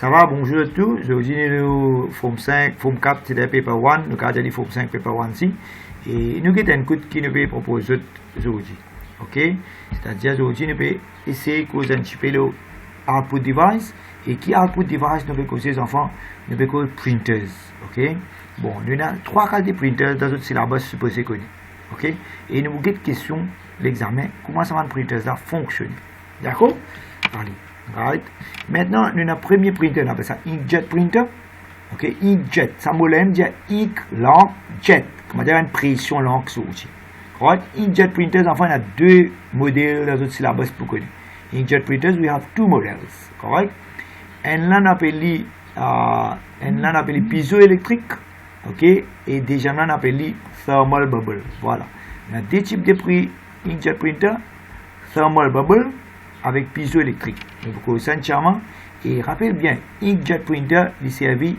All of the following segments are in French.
Ça va, bonjour à tous. Aujourd'hui, nous forme 5, forme 4, c'est paper 1. Nous avons dit forme 5, paper 1 ici. Et nous avons un coup qui nous peut proposer aujourd'hui. Ok? C'est-à-dire, aujourd'hui, nous pouvons essayer de causer un petit peu le output device. Et qui output device nous peut causer les enfants? Nous peut causer printers. Ok? Bon, nous avons 3 cas de printers dans notre syllabus supposé connu. Ok? Et nous avons une question, l'examen, comment ça va le printers là fonctionne. D'accord? Allez. Right. Maintenant, nous avons un premier printer, on appelle ça inkjet printer. Ok, inkjet, ça me dit ink, langue, jet. Comment dire une pression langue sur l'outil. Right. Inkjet printers, enfin, il y a 2 modèles dans notre syllabus pour connu. Inkjet printers, we have 2 models. Correct? And là, on appelle piezoélectrique. Ok, et déjà, on appelle thermal bubble. Voilà. On a 2 types de inkjet printer. Thermal bubble avec piezoélectrique. Donc, vous connaissez entièrement. Et rappelez bien, inkjet printer, il servait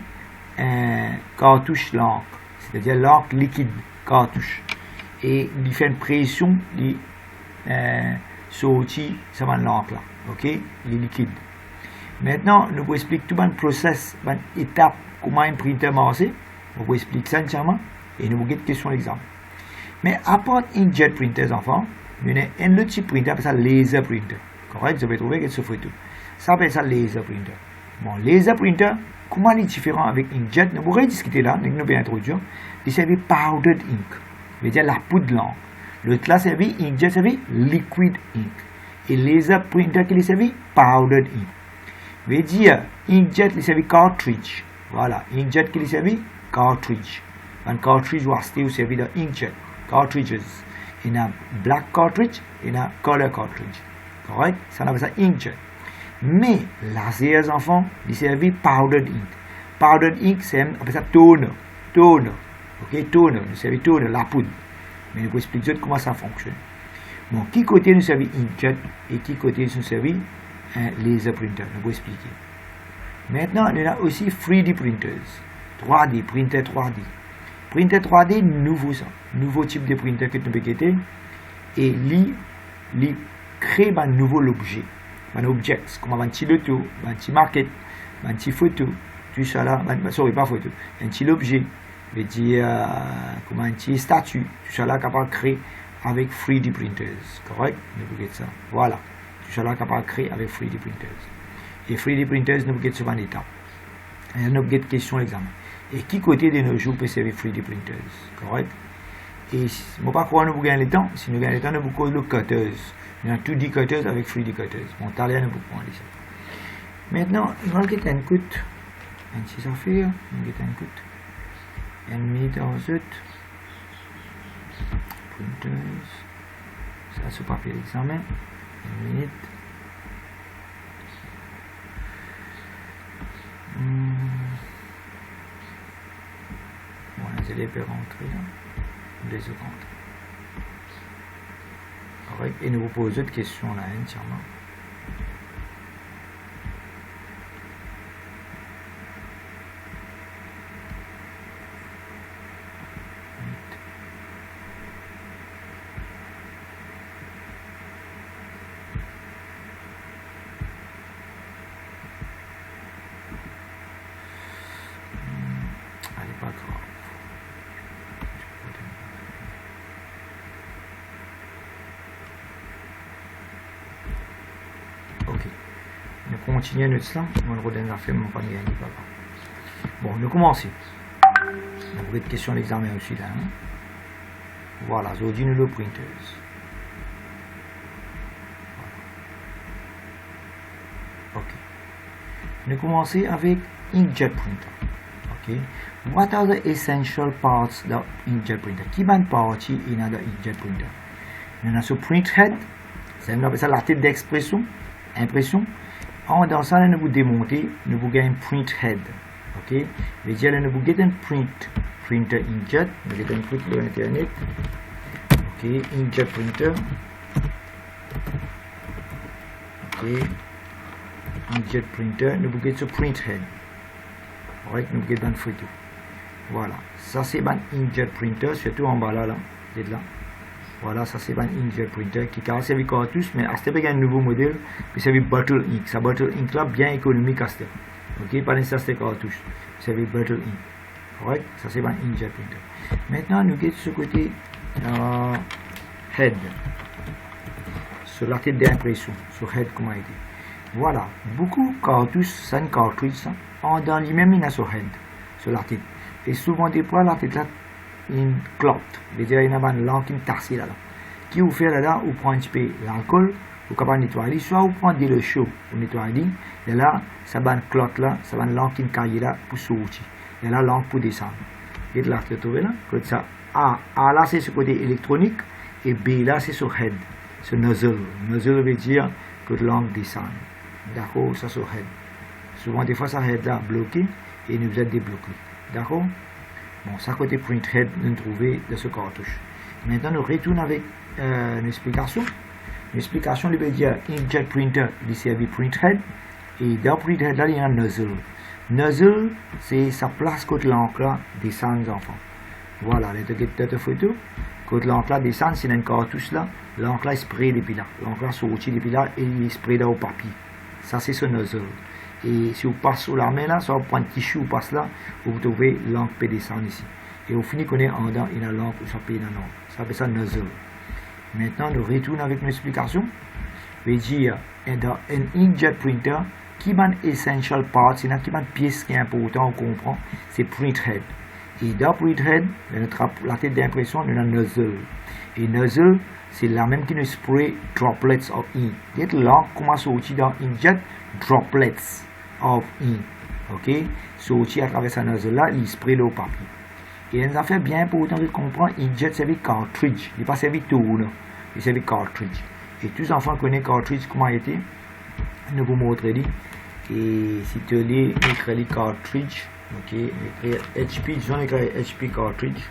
un cartouche l'encre, c'est-à-dire l'encre liquide, cartouche. Et il fait une pression sur l'outil, ça va l'encre là. Ok? Il est liquide. Maintenant, nous vous expliquer tout le process, l'étape, comment un printer marche. Nous vous expliquer ça entièrement. Et nous vous avez une question l'exemple. Mais à part inkjet printers, enfants, nous avons un autre type de printer, appelle ça laser printer. Correct? Vous avez trouvé quelque chose photo. Ça s'appelle ça laser printer. Bon, laser printer, comment il est différent avec inkjet? Nous pourrons discuter là, nous allons introduire. Il servait powdered ink, c'est-à-dire la poudre l'encre. L'autre là servait inkjet, servait liquid ink. Et laser printer qui servait powdered ink. C'est-à-dire inkjet il servait cartridge. Voilà, inkjet qui servait cartridge. Un cartridge va servir de inkjet. Cartridges. Il y a black cartridge, il y a color cartridge. Correct? Ça on appelle ça inkjet. Mais laser, enfants, il servait powdered ink. Powdered ink, c'est appelle ça toner. Toner. Ok, toner. Il servait toner, la poudre. Mais je vous explique comment ça fonctionne. Bon, qui côté nous servait inkjet et qui côté nous servait un laser printer. Je vous expliquer. Maintenant, il y a aussi 3D printers. 3D, printer 3D. Printer 3D, nouveau ça. Nouveau type de printer que nous pouvons quitter. Et lui créer un nouveau objet, un objet, comme un petit loto, un petit market, un petit photo, tout ça là, sorry, pas photo, un petit objet, veut dire comme un petit statut, tout ça là capable de créer avec 3D printers, correct? Nous pouvons ça, voilà, tout ça là capable de créer avec 3D printers. Et 3D printers, nous pouvons souvent une étape. Et nous avons une question l'examen. Et qui côté de nos jours peut servir 3D printers, correct? Et si je ne sais pas quoi nous gagnons le temps, si nous gagnons le temps, nous pouvons le cutters. Il y a 2D cutters avec 3D cutters. Bon, t'as rien à vous prendre ça. Maintenant, il va y avoir un coup. Un petit affaire. Il va y avoir un coup. Un minute en zut. Printers. Ça, c'est papier d'examen. Une minute. Bon, les élèves peuvent rentrer là. 2 secondes. Et nous vous posons d'autres questions là, entièrement. Allez, pas grave. Nous continuons notre slam. On va le redonner à faire mon panier. Bon, nous commençons. On va une question à l'examen aussi là. Hein? Voilà, aujourd'hui nous le printers. Voilà. Ok. Nous commençons avec inkjet printer. Ok. What are the essential parts of inkjet printer? Qui est partie in the inkjet printer? Nous avons ce print head. C'est la tête d'expression, impression. Dans ça, nous vous démonter, nous vous gagnons un print head. Ok? Mais déjà, nous vous gagnons un printer inkjet. Nous gagnons un print sur internet. Ok? Inkjet printer. Ok? Inkjet printer. Nous vous gagnons ce print head. Alright? Nous vous gagnons une photo. Voilà. Ça, c'est un inkjet printer, surtout en bas là. Vous êtes là. Voilà, ça c'est un inkjet printer qui a servi cartouche, mais à ce un nouveau modèle qui servi Bottle Ink. Ça Bottle Ink là bien économique à ce. Ok, pas nécessaire cartouche. C'est le bottle ink. Correct? Ça c'est un inkjet printer. Maintenant, nous avons ce côté head. Sur la tête d'impression. Sur head, comment il dit. Voilà. Beaucoup de cartouches, c'est une cartouche. Dans lui-même, il a sur head. Sur la tête. Et souvent, des fois, la tête là, une clotte. C'est-à-dire, il y a une langue qui est tassée là. Qui vous fait là, vous prenez un petit peu l'alcool, vous pouvez nettoyer, soit vous prenez de l'eau chaude pour nettoyer, et là, ça va une clotte là, ça va une langue qui est caillée là pour sortir. Et là, langue pour descendre. Et là, vous trouvez là, comme ça. A là, c'est ce côté électronique, et B là, c'est sur head, ce nozzle. Nozzle veut dire que la langue descend. D'accord, ça sur head. Souvent, des fois, ça head là bloqué, et nous êtes débloqué. D'accord? Bon, ça côté print head, nous trouvons de ce cartouche. Maintenant, nous retournons avec une explication. Une explication, il veut dire inkjet printer, il servait print head, et dans print head là, il y a un nozzle. Nozzle, c'est sa place quand l'encre là descend les enfants. Voilà, les photo. Quand l'encre là descend, c'est une cartouche là, l'encre là est spray depuis là. L'encre là sorti depuis là et il est spray dans au papier. Ça, c'est ce nozzle. Et si vous passez sur la main là, soit vous prenez un tissu, vous passez là, vous trouvez l'encre peut descendre ici. Et au final, on est en dedans, il y a l'encre où ça peut dans l'encre. Ça s'appelle ça nozzle. Maintenant, nous retournons avec une explication. Je vais dire, dans un inkjet printer, qui est un essential part, c'est une pièce qui est importante, on comprend, c'est print head. Et dans print head, la tête d'impression, il y a un nozzle. Et nozzle, c'est la même qui nous spray droplets of ink. Et l'encre commence à sortir dans inkjet, droplets of ink. Ok? Sortir à travers ce nozzle là, il spray au papier. Et une affaire bien importante de comprendre, inkjet servi cartridge. Il n'est pas servi tourne, il servi cartridge. Et tous les enfants connaissent cartridge, comment il était. Je vais vous montrer. Et si tu lis, écris cartridge. Ok, HP, disons écrit HP cartridge.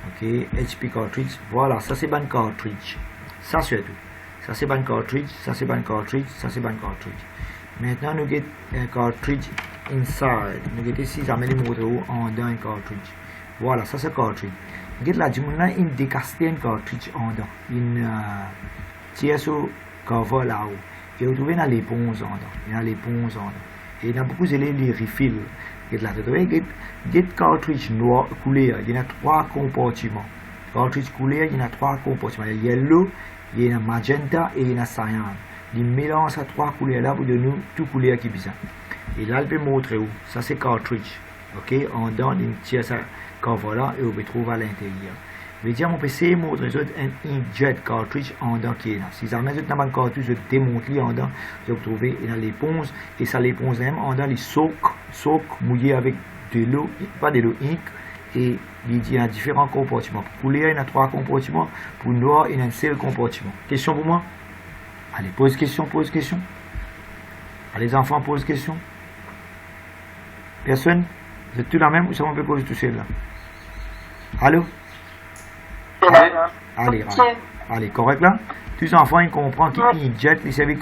Ok, HP cartridge. Voilà, ça c'est ban cartridge. Ça c'est tout. Ça c'est ban cartridge, ça c'est ban cartridge, ça c'est ban cartridge. Maintenant, nous avons un cartridge inside. Nous avons ici, ça met les mots en dedans un cartridge. Voilà, ça c'est cartridge. Nous avons là, une décasté un cartridge en dedans. Une tire sur cover là-haut. Et vous trouvez dans l'éponge en dedans. Il y a l'éponge en dedans. Et il y a beaucoup de les refills. Vous trouvez des cartridges noirs coulés. Il y a 3 compartiments. Cartridge coulé, il y a 3 compartiments. Il y a yellow, il y a magenta et il y a cyan. Il mélange ces 3 couleurs là pour donner tout couleur qui est bizarre. Et là, il peut montrer où. Ça c'est cartridge. Ok, en dedans, il tire ça cover là et vous pouvez trouver à l'intérieur. Je vais dire, mon PC montre un inkjet cartridge en dedans qui est là. Si jamais vous avez un cartouche, je démonte en dedans, vous trouvez dans l'éponge, et ça l'éponge même en dedans, il soak mouillé avec de l'eau, pas de l'eau ink, et il y a différents compartiments. Pour couleur, il y a 3 compartiments, pour noir, il y a un seul compartiment. Question pour moi? Allez, pose question. Allez, les enfants, pose question. Personne? Vous êtes tous la même ou ça on peut poser tout seul là? Allô? Allez, correct là? Tous les enfants ils comprennent qu'ils jettent les servent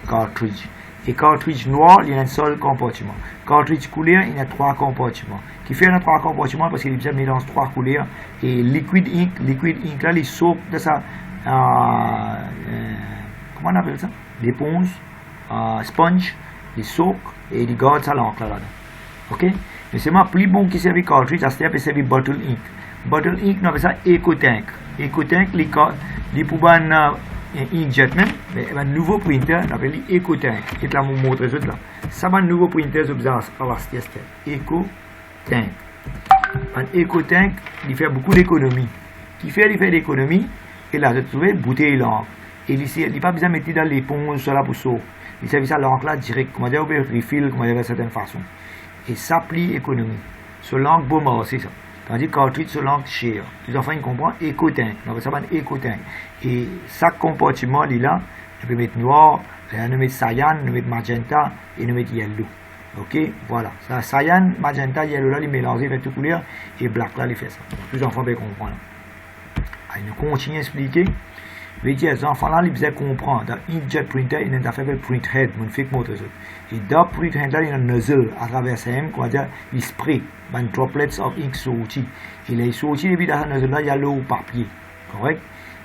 cartridge. Et cartridge noir, il y a un seul compartiment. Cartridge couleur, il y a 3 compartiments. Qui fait 3 compartiments parce qu'il mélange 3 couleurs. Et liquid ink là, il saute de ça. Comment on appelle ça? L'éponge, sponge, il saute et il garde ça l'encre là-dedans. Ok? Mais c'est plus bon qui servent cartridge, c'est servir bottle ink. Bottle ink, on appelle ça EcoTank. EcoTank, il pour un inkjet même, mais un nouveau printer, on appelle EcoTank. Et là, je vous montre ça là. Ça va un nouveau printer, c'est bizarre, EcoTank. Un EcoTank, il fait beaucoup d'économie. Il fait d'économie, et là, vous trouvez une bouteille l'encre. Et ici, il n'y a pas besoin de mettre dans l'éponge, cela pour ça. Il servait ça l'encre là direct, comment dire, vous pouvez refill, comment dire, de certaine façon. Et ça plie économie. Ce langue beau c'est ça. Tandis que cartridge ce langue cher. Les enfants ils comprennent EcoTank. Donc ça va être EcoTank. Et chaque compartiment il est là. Je peux mettre noir, je peux mettre cyan, je peux mettre magenta et je peux mettre yellow. Ok, voilà. Ça, cyan, magenta, yellow là, ils mélangent avec toutes les couleurs et black là, ils font ça. Donc, tous les enfants peuvent comprendre. Allez, nous continuons à expliquer. Je vais dire, les enfants là, ils peuvent comprendre. Dans inkjet printer, il y a une affaire de print head. Mon fait montre ça. Et dans print head là, il y a un nozzle à travers ça, on va dire, il spray. Un droplets of ink sorti. Et les sortis, et puis dans ce nozzle là, il y a l'eau au papier. Correct?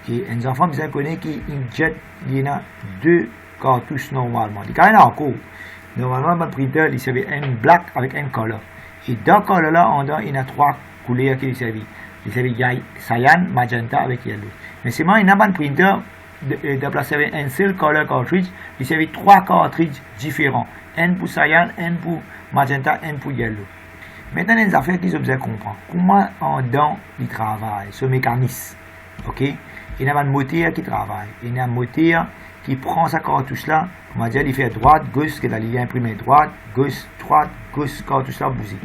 Et les enfants, ils connaissent qu'inkjet, il y a 2 cartouches normalement. Il y en a encore. Normalement, le printer, il servait un black avec un color. Et dans le color là, il y a 3 couleurs qui lui servent. Il servait cyan, magenta avec yellow. Mais c'est moi, il y a un printer de placer un seul color cartridge, il servait 3 cartridges différents. Un pour cyan, un pour magenta, un pour yellow. Maintenant, il y a des affaires qu'ils ont besoin de comprendre. Comment il travaille, ce mécanisme. Ok? Il y a un moteur qui travaille. Il y a un moteur qui prend sa cartouche là, on va dire, il fait droite, gauche, que il a imprimé droite, gauche, cartouche là, bousille.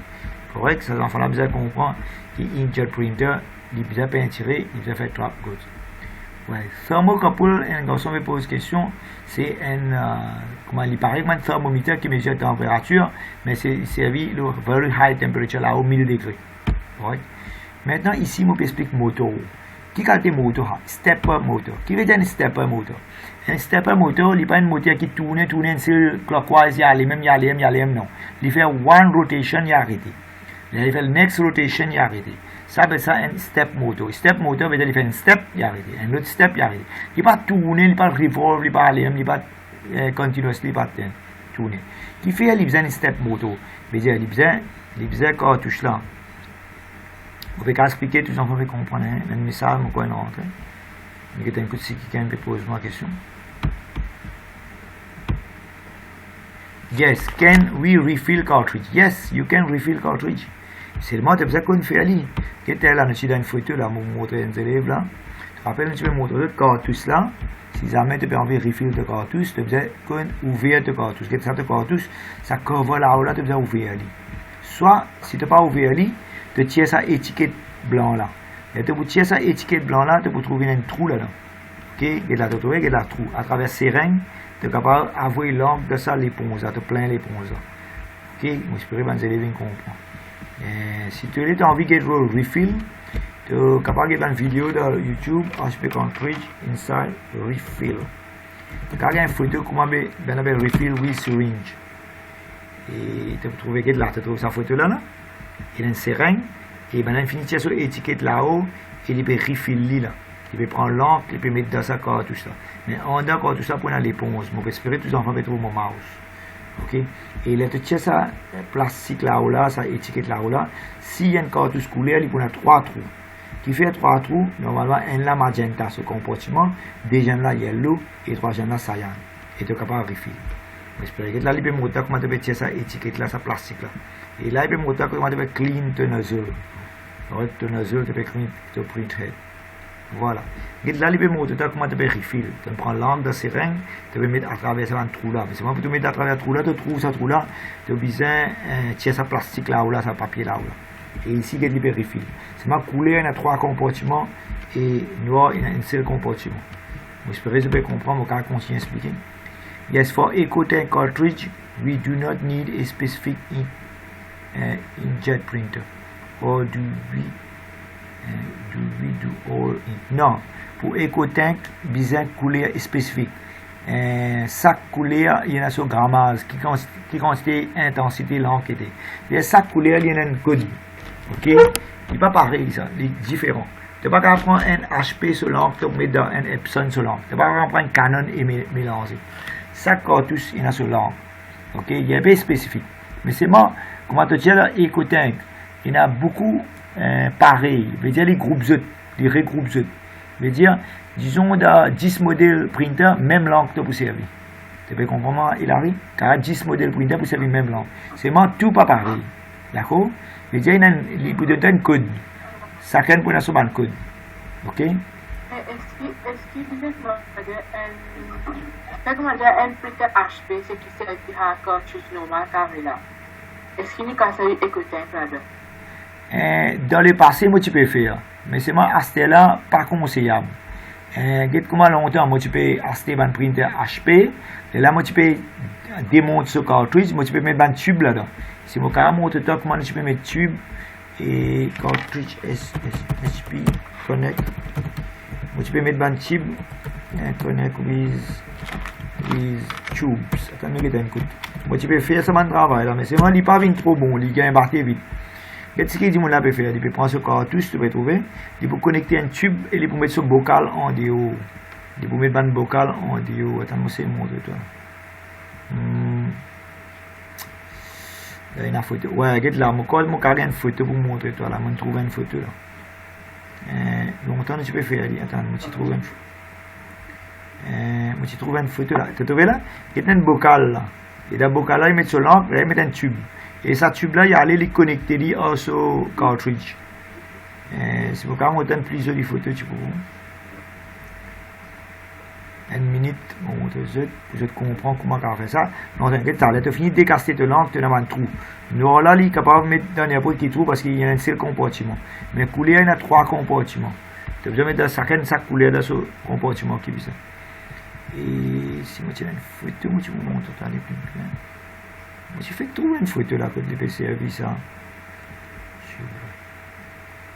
Correct? Ça, enfant là, besoin de comprendre qu'un printer, il a besoin de peinturer, il a besoin de faire droite, gauche. Ouais. Thermocouple, un garçon me pose question, c'est comment il paraît, un thermomètre qui mesure la température, mais c'est servi le very high temperature là, au 1000 degrés. Right? Maintenant, ici, je explique moteur. Qui qualité moteur? Stepper motor. Qui veut dire un stepper motor? Un stepper motor, il n'est pas un moteur qui tourne seul clockwise, il y a les mêmes, non. Il fait one rotation, il a arrêté. Il fait le next rotation, il a arrêté. Ça veut dire un step motor. Step motor veut dire qu'il fait un step, il a arrêté. Un autre step, il a arrêté. Il n'est pas tourné, il n'est pas revolve, il n'est pas aller, il n'est pas continuously, il n'est pas tourner. Qui fait, il besoin un step motor. Il veut dire, il besoin cartouche là. Vous pouvez expliquer, tous les enfants peuvent comprendre le message, mais quoi il rentre. Il y a un coup de si quelqu'un peut poser ma question. Yes, can we refill cartridge? Yes, you can refill cartridge. Seulement, tu as besoin qu'on fait aller. Qu'est-ce que là, nous sommes dans une photo là, pour montrer aux élèves là. Je rappelle, tu peux montrer le cartouche là. Si jamais tu peux enlever refill de cartouche, tu as besoin qu'on ouvre de cartouche. Qu'est-ce que ça cartouche? Ça couvre là où là, tu as besoin d'ouvrir aller. Soit, si tu n'as pas ouvert aller, tu tires sa étiquette blanc là. Et tu tires sa étiquette blanc là, tu peux trouver un trou là-dedans. Ok, et là, tu trouves il y a un trou. À travers ces règnes, tu es capable d'avoir l'angle de ça, l'éponge, tu plein l'éponge. Ok, j'espère que les élèves comprennent. Si tu as envie de refill, tu es capable de faire une vidéo de YouTube, HP Cartridge Inside Refill. Tu as une photo comment on appelle refill with syringe. Et tu peux trouver que là, tu trouves sa photo là. Il y a une seringue, et maintenant il finit sur l'étiquette là-haut, et il peut refill là. Il peut prendre l'encre, il peut mettre dans sa cartouche là. Mais en dedans cartouche là pour l'éponge, je vais espérer que tous les enfants vont trouver mon mouse. Ok? Et il a tout ça plastique là-haut là, ça étiquette là-haut là. S'il y a une cartouche couleur, il peut avoir 3 trous. Qui fait 3 trous, normalement un là magenta ce comportement, 2 jeunes là yellow et 3 jeunes là cyan. Et tu es capable de refill. J'espère que là il peut montrer comment tu peux tirer ça étiquette là, ça plastique là. Et là il peut montrer comment tu peux clean ton nozzle. Ton nozzle, tu peux clean ton printhead. Voilà. Et là, il peut montrer comment tu peux refill. Tu prends l'angle de seringue, tu peux mettre à travers ce trou là. C'est pour te mettre à travers ce trou là, tu trouves ce trou là, tu as besoin de tirer ce plastique là ou là, ce papier là ou là. Et ici, il peut refill. C'est ma couleur, il y a 3 compartiments et noir, il y a un seul compartiment. J'espère que vous pouvez comprendre, je vais continuer à expliquer. Yes, for EcoTank cartridge, we do not need a specific inkjet printer. Or do we do all ink? Non, pour EcoTank, besoin de couleur spécifique. Chaque couleur, il y a son grammage qui constitue intensité l'encre. Chaque couleur, il y a un code. Ok? Il n'est pas pareil, ça, il est différent. Tu ne peux pas prendre un HP sur l'encre, tu peux mettre dans un Epson sur l'encre. Tu ne peux pas prendre un Canon et mélanger. Chaque cartouche, il y a sur l'encre. Ok? Il est un peu spécifique. Mais c'est moi, comment tu dis là, EcoTank, il y en a beaucoup pareil. Je veux dire les groupes Z, les regroupes Z. Je veux dire, disons, dans 10 modèles printer, même langue pour servir. Tu peux comprendre, Hilary? Car 10 modèles printer pour servir même langue. C'est moi tout pas pareil. D'accord? Je veux dire, il peut donner un code. Chacun peut avoir un code. Ok? Est-ce qu'il peut un printer HP, c'est qui sert à cartouche normale carré là? Est-ce qu'il n'y a qu'à servir EcoTank là-dedans? Dans le passé, moi tu peux faire. Mais c'est moi, acheter là, pas conseillable. Comment longtemps, moi tu peux acheter un printer HP. Et là, moi tu peux démonter ce cartridge, moi tu peux mettre un tube là-dedans. Si moi carrément montre toi comment tu peux mettre tube et cartridge HP connect. Moi tu peux mettre un tube connect with tubes. Attends, nous un coup. Moi tu peux faire ça mon travail là, mais c'est moi il pas vite trop bon, il gagne embarqué vite. Qu'est-ce qu'il dit, mon là peut faire? Il peut prendre ce cartouche, tu peux trouver. Il peut connecter un tube et il peut mettre ce bocal en déo. Il peut mettre un bocal en déo. Attends, moi c'est montre toi. Il y a une photo. Ouais, regarde là, mon carré une photo pour montrer toi là. Je trouve une photo là. Longtemps, tu peux faire. Attends, je trouve une photo. Je trouve une photo là. Tu as trouvé là? Il y a un bocal là. Et dans le bocal là, il met sur l'encre, il met un tube. Et ce tube là, il y a les connecter à ce cartridge. C'est pourquoi on donne plusieurs photos, tu peux voir. Une minute, on montre vous comprendre comment on fait ça. Non, t'inquiète, tu as fini de décaster ton lampe, tu as un trou. Nous, là, il est capable de mettre dans n'importe quel trou parce qu'il y a un seul compartiment. Mais couler, il y a 3 compartiments. Tu as besoin de mettre chacun de sa couleur dans ce compartiment qui est ça. Et si moi, tu as une photo, moi, tu me montres, tu as les plus plein. Moi, tu fais trouver une photo là, quand tu as servi ça.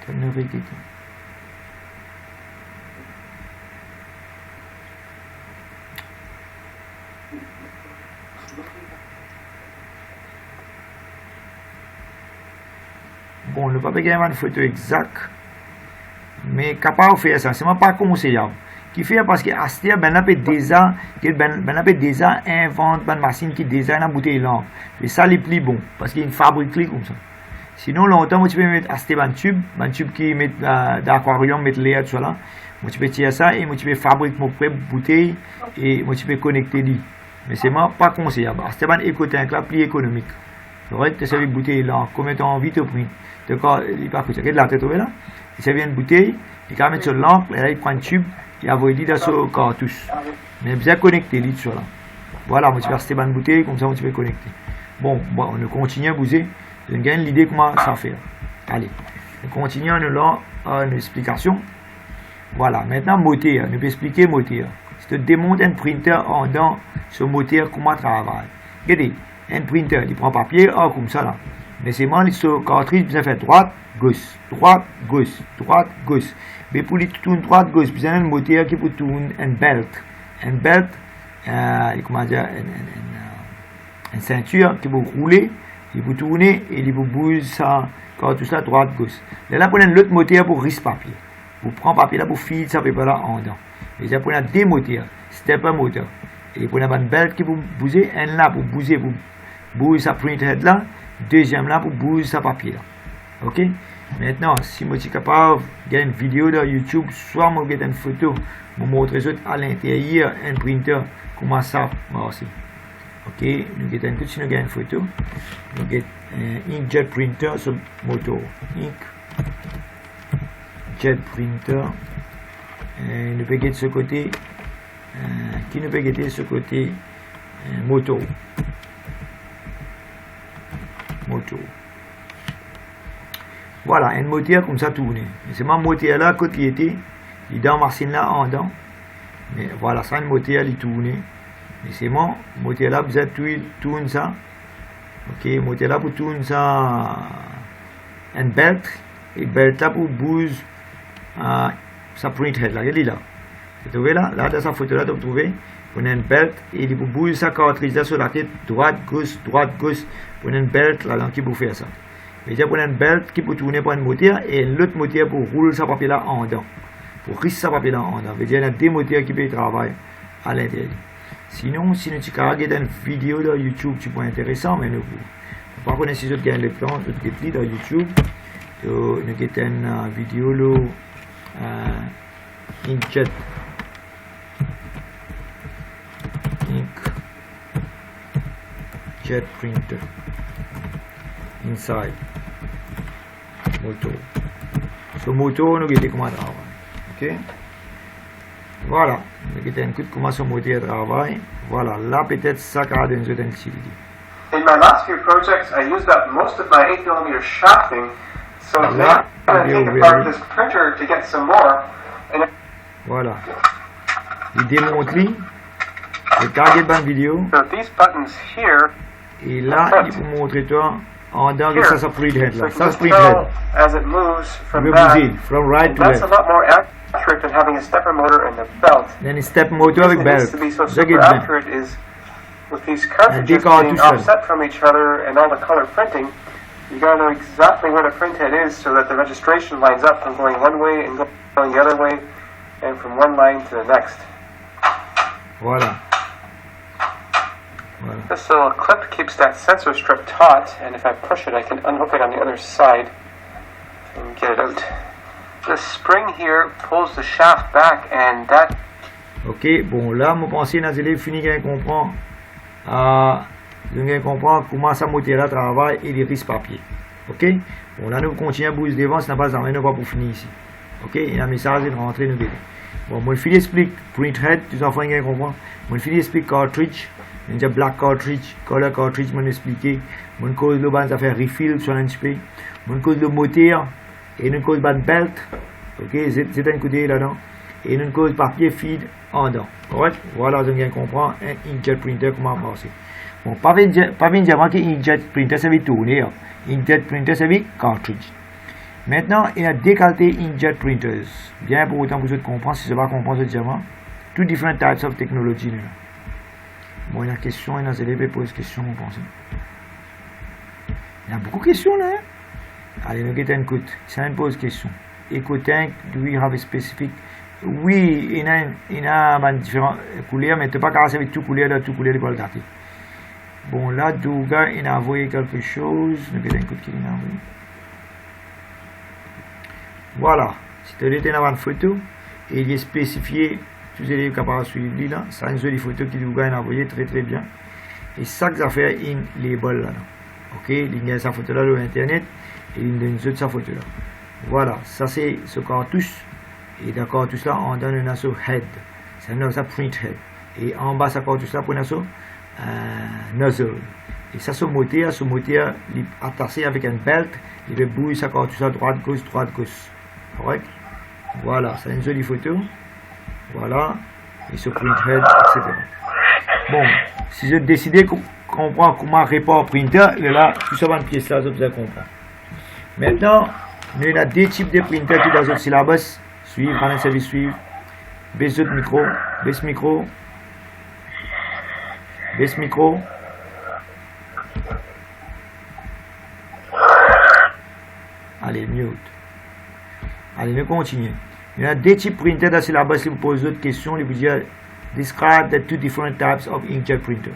Tu as une vérité. Bon, ne pas gagner une photo exacte, mais capable de faire ça, c'est pas conseillable. Qui fait parce que Astia ben là peut déjà invente une machine qui déjà une bouteille lampe. Et ça les plus bon parce qu'il fabrique comme ça. Sinon longtemps tu peux mettre Astia un tube qui met d'aquarium mettre l'air tout là. Moi tu peux tirer ça et moi tu peux fabriquer mon propre bouteille et moi tu peux connecter lui. Mais c'est pas conseillable. Astia un éco-tank là plus économique. Correct, tu sais une bouteille lampe comme tu as envie de prendre. D'accord, il pas que ça. Regarde là, tu trouvé là. Il s'est bien une bouteille, il va mettre sur la lampe, et là il prend un tube, il a envoyé dans ce cartouche. Mais bien connecté, lui, sur là. Voilà, moi tu vas rester dans une bouteille, comme ça tu peux connecter. Bon, on continue à bouger. Je gagne l'idée comment ça faire. Allez, on continue à une explication. Voilà, maintenant moteur, on peut expliquer moteur. Si tu démontes un printer en dans ce moteur, comment travaille. Regardez, un printer, il prend papier, comme ça là. Mais c'est moi, ce cartridge, besoin faire droite, gauche, droite, gauche, droite, gauche. Mais pour les tourner droite, gauche, besoin d'un moteur qui peut tourner un belt. Un belt, comment dire, une ceinture qui peut rouler, il peut tourner et il peut bouger ça, cartouche là, droite, gauche. Là, pour un autre moteur pour risque papier. Vous prenez papier là pour filer ça papier là en dedans. Et là, pour deux moteurs, stepper moteur. Et pour une belt qui peut bouger, un là pour bouger sa printhead là. Deuxième là pour bouger sa papier là. Ok? Maintenant, si moi je suis capable de faire une vidéo dans YouTube, soit moi je une photo, je montre à l'intérieur un printer, comment ça marche. Ok? Nous avons une photo. Nous avons un inkjet printer sur moto. Inkjet printer. Nous pouvons de ce côté. Qui nous peut de ce côté moto. Voilà, un moteur comme ça tourné. C'est mon moteur là, quand il était, il est dans la machine là en dedans. Mais voilà, ça, un moteur, il tourne. Mais c'est mon moteur là, vous êtes tourne ça. Ok, moteur là pour tourner ça, un belt. Et belt là pour bouger sa printhead là, regardez là. Vous trouvez là, là dans sa photo là, vous trouvez. On a une belt et il peut bouger sa cartridge là sur la tête, droite, gauche, on a une belt là qui peut faire ça. Et déjà, on a une belt qui peut tourner par un moteur et l'autre moteur pour rouler sa papier là en dedans. Pour risser sa papier là en dedans. Il y a deux moteurs qui peuvent travailler à l'intérieur. Sinon, si tu regardes une vidéo dans YouTube, tu peux intéressant, mais nous, par contre, si tu gagnes le temps, tu te dans YouTube, tu as une vidéo là, inkjet. Jet printer inside moto. So moto nous guette comment travaille. Ok. Voilà. Nous guette un coup comment ce moteur travaille. Voilà. Là peut-être ça qu'a donné une utilité. In my last few projects, I used up most of my 8mm shafting, so now I'm going to take apart this printer to get some more. And voilà. Il démontre le target ban vidéo. So these buttons here. Et là, il vous montre toi en dedans que ça se printhead là. Ça se printhead. As it moves from back, from right to left. That's a lot more accurate than having a stepper motor and a belt. Then a step motor avec belt. To be so super accurate is with these cartridges being offset from each other and all the color printing. You gotta know exactly where the printhead is so that the registration lines up from going one way and going the other way, and from one line to the next. Voilà. Voilà. This little clip keeps that sensor strip taut, and if I push it, I can unhook it on the other side and get it out. The spring here pulls the shaft back, and that... Ok, bon, là, je pense que les élèves finissent de comprendre comment ça moteur là travaille et les risques papier. Ok, bon, là, nous continuons à bouger devant, ce n'est pas ça, mais nous pas pour finir ici. Ok, il y a un message de rentrer, nous verrons. Bon, moi, je explique printhead, tous enfants qui comprennent. Moi, je explique cartridge, il y a black cartridge, color cartridge, je expliqué. Moi, cause le ban, ça fait refill sur l'NHP. Moi, cause le moteur, et une cause ban belt. Ok, c'est un côté là-dedans. Et une cause papier feed en dedans. Correct? Voilà, vous comprendre un inkjet printer, comment passer. Bon, pas bien dire que inkjet printer, ça veut tourner. Inkjet printer, ça veut cartridge. Maintenant, il y a deux qualités inkjet printers. Bien pour autant que vous comprendre, si vous ne pas comprendre ce diamant, two different types of technology. Bon, il y a une question, il y a des élèves qui posent des questions, vous pensez. Il y a beaucoup de questions là. Allez, nous écoutons. Ça me pose question. Écoutez, do we have a specific? Oui, il y a différentes couleurs, mais tu ne peux pas casser avec toutes les couleurs de bon, là, Douga, il a envoyé quelque chose. Nous écoutons qu'il a envoyé. Voilà, c'est une photo et il est spécifié, tous les élèves capables de suivre là, c'est une jolie photo qui nous a envoyé très très bien. Et ça que ça fait une label là. Ok, il y a sa photo là sur internet et il y a une autre photo là. Voilà, ça c'est ce cartouche et d'accord tout ça on donne un assaut head, c'est un assaut print head et en bas ça cartouche là pour un assaut nozzle. Et ça ce moteur il est attaché avec un belt, il va bouger ça cartouche là droite gauche. Correct? Voilà, c'est une jolie photo. Voilà, et ce printhead, etc. Bon, si je décide de comprendre comment réparer printer, il est là, tout ça va une pièce là, vous allez comprendre. Maintenant, nous avons deux types de printer qui sont dans le syllabus. Suivre, prendre un service suivre. Baisse le micro, baisse micro. Baisse micro. Allez, mute. Allez, nous continuons. Il y a deux types de printers dans le syllabus qui vous posent d'autres questions. Ils vous disent describe the two different types of inkjet printer.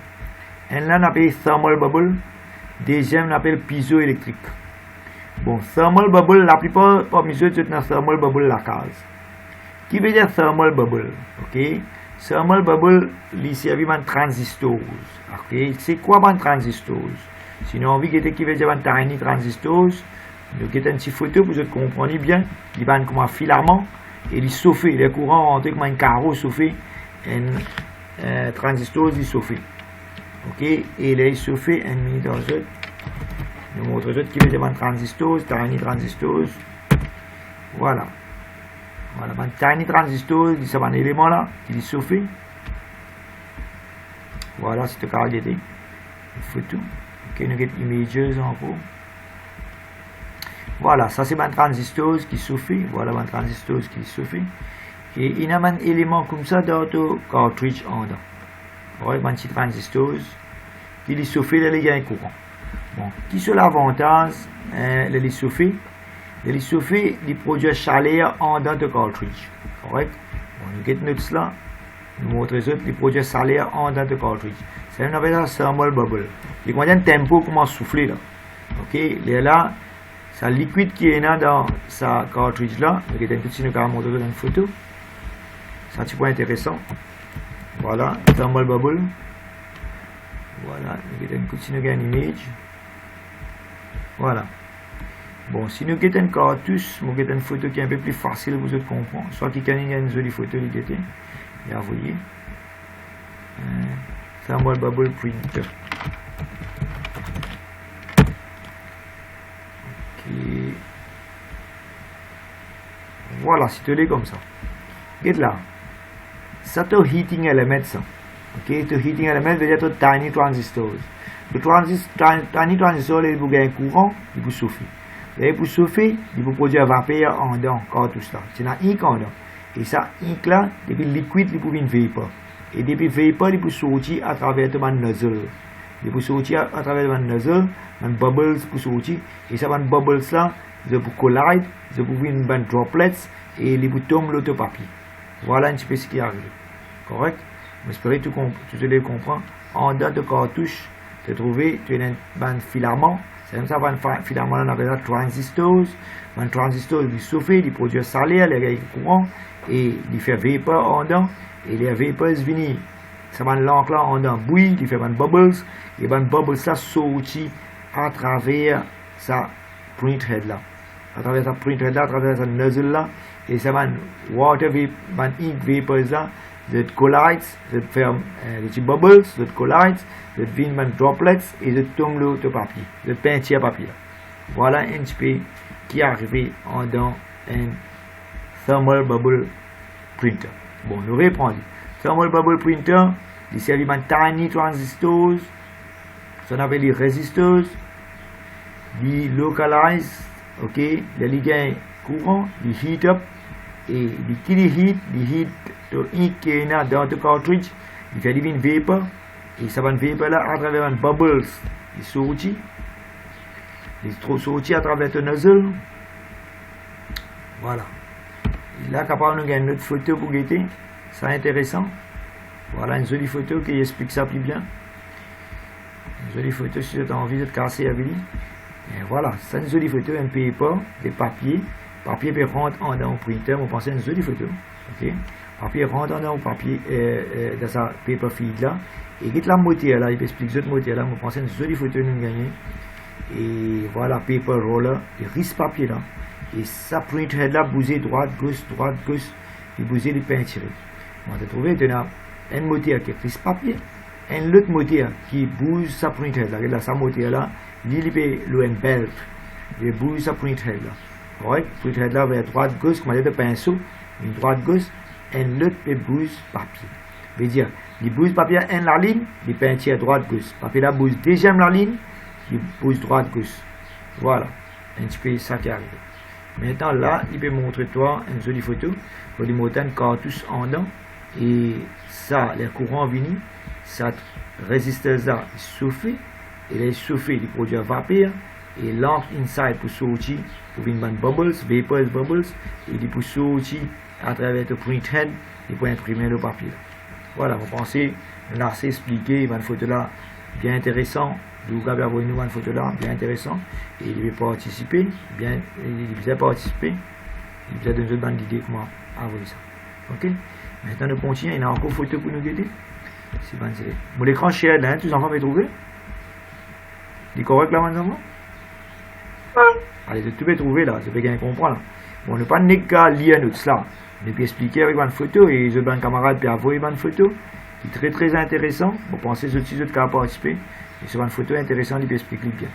Un là, on appelle thermal bubble. Deuxième, on appelle piezoélectrique. Bon, thermal bubble, la plupart parmi eux, c'est un thermal bubble la case. Qui veut dire thermal bubble? Ok? Thermal bubble, il servi de transistors. Ok? C'est quoi un transistor? Sinon, on veut qui veut dire un tiny transistors. Donc, il y a une petite photo pour que vous compreniez bien. Il va comme un filament et il chauffe. Les courants rentrent comme un carreau chauffé. Un transistor, il chauffe. Ok? Et là, il chauffe un minute dans le nous montre qui veut dire un transistor, tiny transistors. Voilà. Voilà, un tiny transistor, c'est un élément là, qui est chauffé. Voilà, c'est le cas de une photo. Ok, nous avons images en haut. Voilà, ça c'est un transistor qui est chauffé. Voilà un transistor qui est chauffé. Et il y a un élément comme ça dans le cartridge en dedans. Voilà, un petit transistor qui est chauffé, là, il y a un courant. Bon, qui sont l'avantage de les chauffer? De les chauffer, ils produisent chaleur en dedans de cartridge. Correct? Bon, nous avons cela. Nous montrons ça, ils produisent chaleur en dedans de cartridge. C'est un appelle ça thermal bubble. Il y a un tempo comment souffler là. Ok? Là, c'est le liquide qui est dans sa cartridge là. Nous avons un petit montrer dans une photo. C'est un petit point intéressant. Voilà, thermal bubble. Voilà, nous avons une image. Voilà. Bon, si nous avons un cartouche, nous avons une photo qui est un peu plus facile pour vous comprendre. Soit qu'il y a une jolie photo, et vous voyez. Thermal bubble printer. Ok. Voilà, c'est tout comme ça. Regarde là. C'est un heating element ça. Ok, le heating element veut dire tiny transistors. Le tiny transistor, il vous gagne un courant, il vous souffle. Et pour souffler, il vous produit un vapeur en dedans, quand tout ça. C'est un ink en dedans. Et ça, ink là, depuis le liquide, il vous une vapeur. Et depuis le vapeur, il vous sortir à travers le nozzle. Il vous sortir à travers le nozzle, un bubbles pour sortir. Et ça, un bubbles là, il vous collide, il vous une droplets, et il vous tombe l'autre papier. Voilà un petit peu ce qui arrive. Correct? J'espère que tout le monde comprend en dedans de cartouche, tu trouves un filament. C'est comme ça, un filament, on appelle ça transistors. Un transistor, il chauffe, il produit salaire, les courants, et il fait vapeur en dedans, et les vapeurs viennent, ça va l'encre là en dedans, bouillir, il fait des bubbles, et les bubbles ça sortit à travers sa printhead là. À travers sa printhead là, à travers sa nozzle là, et ça va water vapor, ink vapors là, that collides, that fait des petits bubbles, that collides, that viennent des droplets, et that tombe l'autre papier, that peinture papier là. Voilà un petit peu qui est arrivé en dans un thermal bubble printer. Bon, nous reprenons. Thermal bubble printer, il servait de tiny transistors, ça appelle les resistors, il localise, ok, les liens courant, il heat up, et il heat to ink qui est dans le cartridge, il fait une vapor, et ça va une vapor là à travers un bubbles, il sortit. Il est sorti à travers le nozzle. Voilà. Là, capable de gagner une autre photo pour guetter. C'est intéressant. Voilà une jolie photo qui explique ça plus bien. Une jolie photo si tu as envie de te casser avec lui. Et voilà, c'est une jolie photo, un paper, des papiers. Papier peut rentrer en dans le printer. On pense à une jolie photo. Ok. Papier rentre en dans le papier, dans sa paper feed là. Et quitte la moitié là, il explique cette moitié là. On pense à une jolie photo nous gagner. Et voilà, paper roller, il risque papier là. Et ça printhead là, bouger droite, gauche, et bouger les peintures. On va trouver un moteur qui risque papier, un autre moteur qui bouge sa printhead là. Là, sa moteur là, il peut le belt, il bouge sa printhead là. Ouais, printhead là vers droite, gauche, comme de pinceau, une droite, gauche, un autre peut bouge papier. Veut dire, il bouge papier en la ligne, il peinture droite, gauche. Papier là bouge deuxième la ligne. Il bouge droite gauche. Voilà, un petit peu ça qui arrive. Maintenant là, il peut montrer toi une jolie photo pour lui montrer un cartouche en dedans et ça, les courants viennent, ça résisteur là, il souffle et les souffle, il produit un vapeur et l'encre inside pour sortir pour venir bubbles, bubbles et il peut sortir à travers le printhead et pour imprimer le papier. Voilà, vous pensez, là c'est expliqué, une photo là bien intéressant. Vous avez envoyé une photo là, bien intéressant. Et il veut participer, il faisait participer. Il faisait donner une bande d'idées comment envoyer ça. Ok? Maintenant, nous continuons. Il y a encore une photo pour nous guider. C'est bon, c'est bon. L'écran cher là, tous les enfants peuvent trouver. Il est correct là, maintenant? Oui. Allez, tu peux trouver là, tu peux bien comprendre. Bon, on n'a pas de cas lire nous cela. On peut expliquer avec une photo et les autres camarades peuvent envoyer une photo. C'est très très intéressant. Vous pensez que ces autres cas participer. Et sur une photo intéressante, il peut expliquer bien.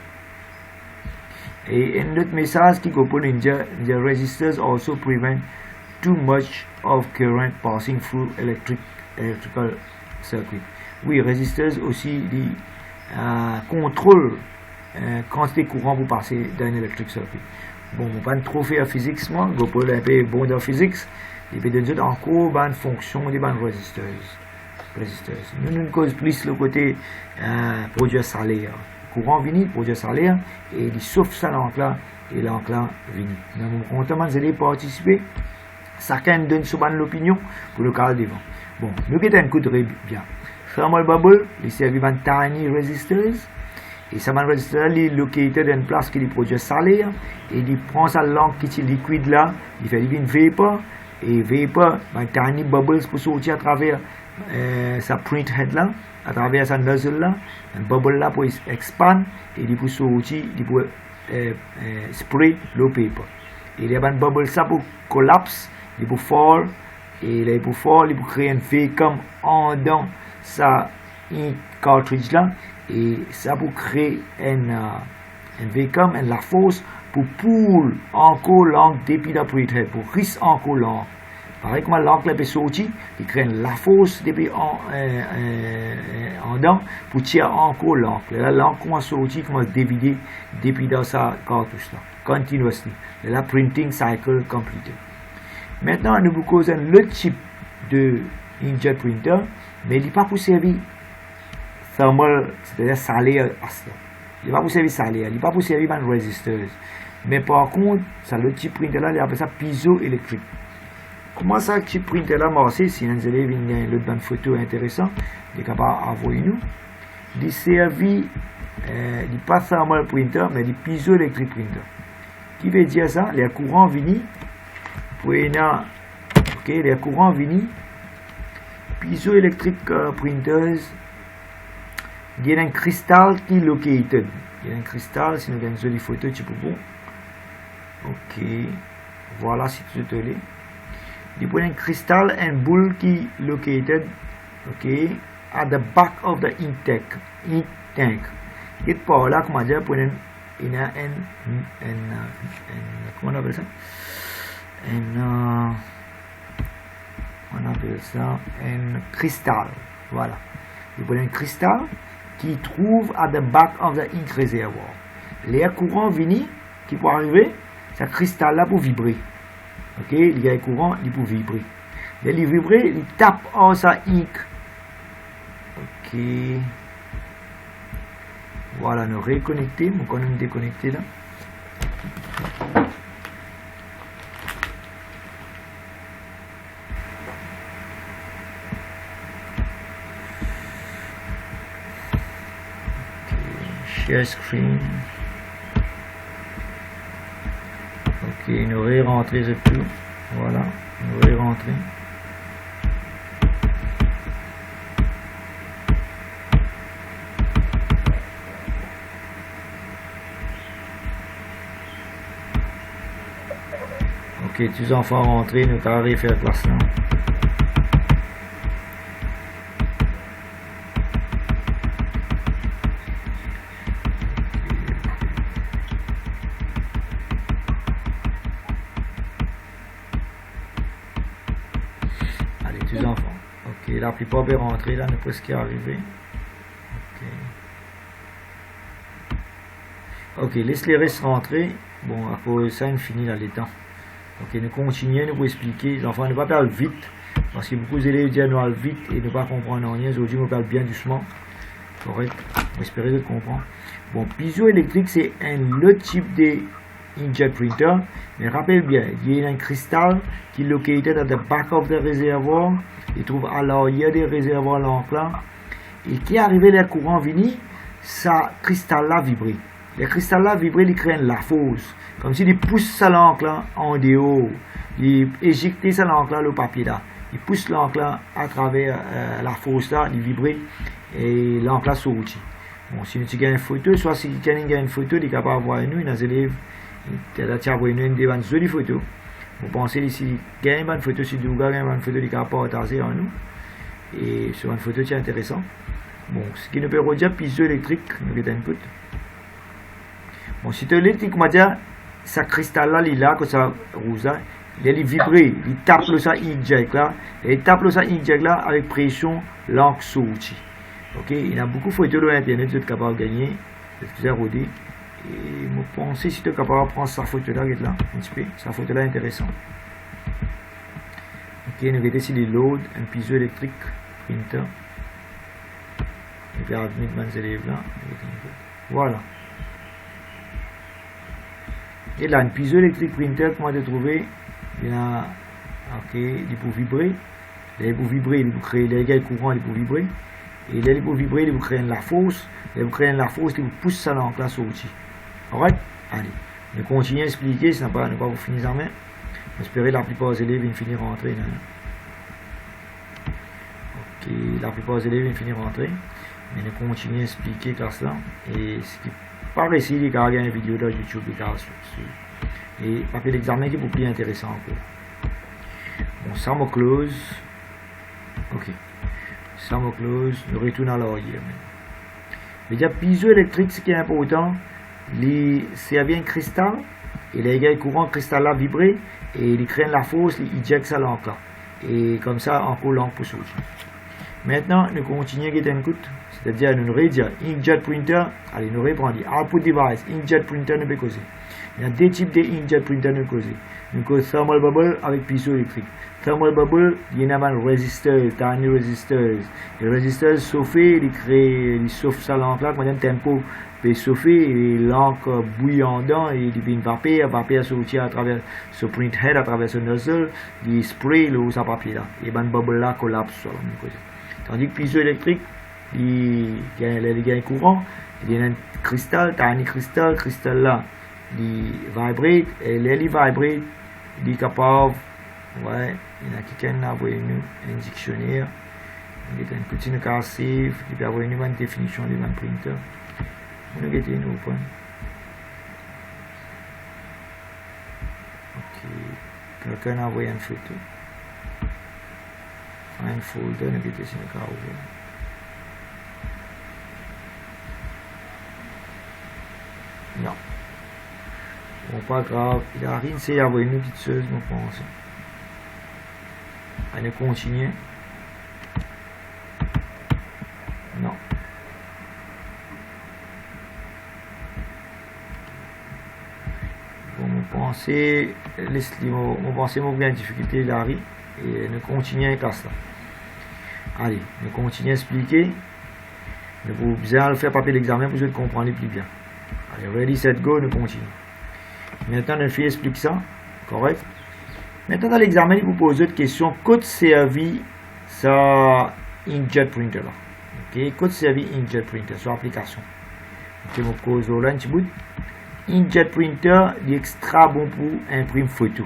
Et un autre message qui compose the resistors also prevent too much of current passing through electrical circuit. Oui, résistors aussi contrôlent quantité de courant pour passer dans un electric circuit. Bon, on ne va pas trop faire physique, moi, on peut un peu bon dans physique, et puis de dire encore une fonction des résistors. Nous ne cause plus le côté produit salaire. Courant vini, produit salaire, et il souffle ça l'encre là, et l'encre là vini. Donc, on demande de participer. Chacun donne son l'opinion pour le cas devant. Bon, nous avons un coup de bien. Thermal bubble, il servi de tiny resistors, et ça va resistor il est located dans une place qui produit salaire, et il prend sa l'encre qui est liquide là, il fait une vapor, et vapor, tiny bubbles pour sortir à travers sa printhead là, à travers sa nozzle là, un bubble là pour expand et il peut sortir, il peut spray le paper. Et il y a un bubble ça pour collapse, il peut fall et il peut fall, il peut créer un vacuum en dans sa cartridge là et ça peut créer un vacuum et la force pour pull encore l'encre depuis la printhead, pour risque encore l'encre. Pareil comme l'encre peut sortir, il crée la force depuis en dedans pour tirer encore l'encre. Là, l'encre commence à sortir, commence à diviser depuis dans sa cartouche là, continuously. La printing cycle completed. Maintenant, nous vous causons le type de inkjet printer, mais il n'est pas pour servir thermal, c'est-à-dire salaire. Il n'est pas pour servir salaire, il n'est pas pour servir un resistor. Mais par contre, ça, le type printer là, il appelle ça piezoélectrique. Comment ça, le type printer là, marche si un élève a une photo intéressante, il est capable d'envoyer nous. il servi, il pas thermal printer, mais il piezoelectric printer. Qui veut dire ça? Les courants viennent, ok, les courants viennent, piezoelectric printers, il y a un cristal qui est located. Il y a un cristal, si nous avons une jolie photo, tu peux bon. Ok, voilà si tu te l'es. Il y a un cristal and boule qui est located, ok, at the back of the ink tank. Et par là, comment dire, pour comment on appelle ça? On appelle ça un cristal. Voilà. Il y a un cristal qui trouve at the back of the ink reservoir. L'air courant vini qui peut arriver, ce cristal là pour vibrer. Ok, il y a un courant, il peut vibrer. Il vibre, il tape en sa ink. Ok. Voilà, nous reconnecter, nous allons nous déconnecter là. Share screen. Ok, nous re-rentrer ce tout. Voilà, nous re-rentrer. Ok, tous les enfants rentrés, nous allons faire place là. Allez, tous les enfants. Ok, la plupart peuvent rentrer là, nous presque arrivé. Ok, laisse-les restes rentrer. Bon, après ça, on finit là les temps. Ok, nous continuons, nous pour expliquer. Les enfants ne pas parler vite, parce que beaucoup d'élèves disent nous parlons vite et ne pas comprendre rien. Aujourd'hui, nous parlons bien doucement. Correct. J'espère que vous comprenez. Bon, piezoélectrique, c'est un autre type de inkjet printer. Mais rappelez bien, il y a un cristal qui est located at the back of the reservoir. Il trouve à l'arrière des réservoirs l'encre là. Et qui est arrivé le courant vini, ça cristal là vibré. Le cristal là vibré, il crée la fausse. Comme si il pousse sa l'encre là en dehors. Il éjecte sa l'encre là, le papier là. Il pousse l'encre là à travers la fausse là, il vibre et l'encre là sortit. Bon, si nous avons une photo, soit si quelqu'un a une photo, il est capable de voir nous, nos élèves, il a une jolie photo. Vous pensez ici, il y a une photo sur Google, il y a une photo qui est capable de partager en nous. Et sur une photo, c'est intéressant. Bon, ce qui nous peut redire, piezoélectrique, nous avons input. Bon, si tu électrique, on va dire, ce cristal là, il est là, que ça rouge là, il vibre, il tape le ça inject là, et il tape le ça inject là avec pression, l'encre sortie. Ok, il y a beaucoup de photos sur internet, vous êtes capable de gagner, vous êtes rodé. Et je pense si tu es capable de prendre sa photo là, là, un petit peu, sa photo là intéressante. Ok, nous avons ici les load, un piezoélectrique printer. Et puis, admettre mes élèves là. Voilà. Et là, un piezoélectrique printer, comment tu trouver? Il y a, ok, il peut vibrer. Il peut vibrer, il peut créer les gars courants, il peut vibrer. Et là, il peut vibrer, il peut créer la force. Il peut créer la force, il peut pousser ça dans la classe sortie. Alright? Allez. Nous continuons à expliquer, ce n'est pas pour finir en main. J'espère que la plupart des élèves vont finir rentrer. Ok, la plupart des élèves vont finir rentrer. Mais nous continuons à expliquer classe là. Et ce qui par ici, il y a une vidéo de YouTube et papier d'examen qui est beaucoup plus intéressant encore. Bon, ça me close. Ok. Ça me close. Nous retournons à l'arrière. Mais il y a piezoélectrique, ce qui est important. C'est un cristal. Et les gars, courant cristal là vibrer. Et il crée la force, il éjecte ça l'encre là. Et comme ça, encore l'encre pour sortir. Maintenant, nous continuons à guetter un coup. C'est-à-dire, nous redisons inkjet printer. Allez, nous reprenons. Output device, inkjet printer ne peut causer. Il y a deux types de inkjet printer ne causer. Nous cause thermal bubble avec piezoélectrique. Thermal bubble, il y a un résisteur, tiny résisteur. Les résisteurs chauffés, ils chauffent ça l'encre là, quand il y a un tempo, peut chauffer et l'encre bouille en dedans et il y a une vapeur sortit à travers ce printhead, à travers ce nozzle, il spray le papier là. Et ben bubble là collapse sur le côté. Tandis que piezoélectrique, il y a un courant, il y a un cristal, tu as un cristal là, il vibrate, et là, il vibrate, il est capable, ouais, il y a quelqu'un qui a envoyé un dictionnaire, il y a une continue cassée, il a envoyé une définition de un printer. On va get une open. Ok, quelqu'un a envoyé une photo. Un folder, on va get ici le cas ouvert. Non. Bon, pas grave. Il a rien, c'est envoyé une petite chose, je pense. On va continuer. Non. Bon, mon pensée, mon pensée, mon bien difficulté, Larry, et nous continuons avec ça. Allez, nous continuons à expliquer. Nous pouvons bien le faire papier l'examen pour que vous compreniez plus bien. Allez, ready, set, go, nous continuons. Maintenant, notre fille explique ça, correct? Maintenant, dans l'examen, il vous pose d'autres questions. Code servi, ça, inkjet printer là. Ok, code servi inkjet printer, sur application. Ok, mon pose là, un petit bout. Inkjet printer est extra bon pour imprimer photo.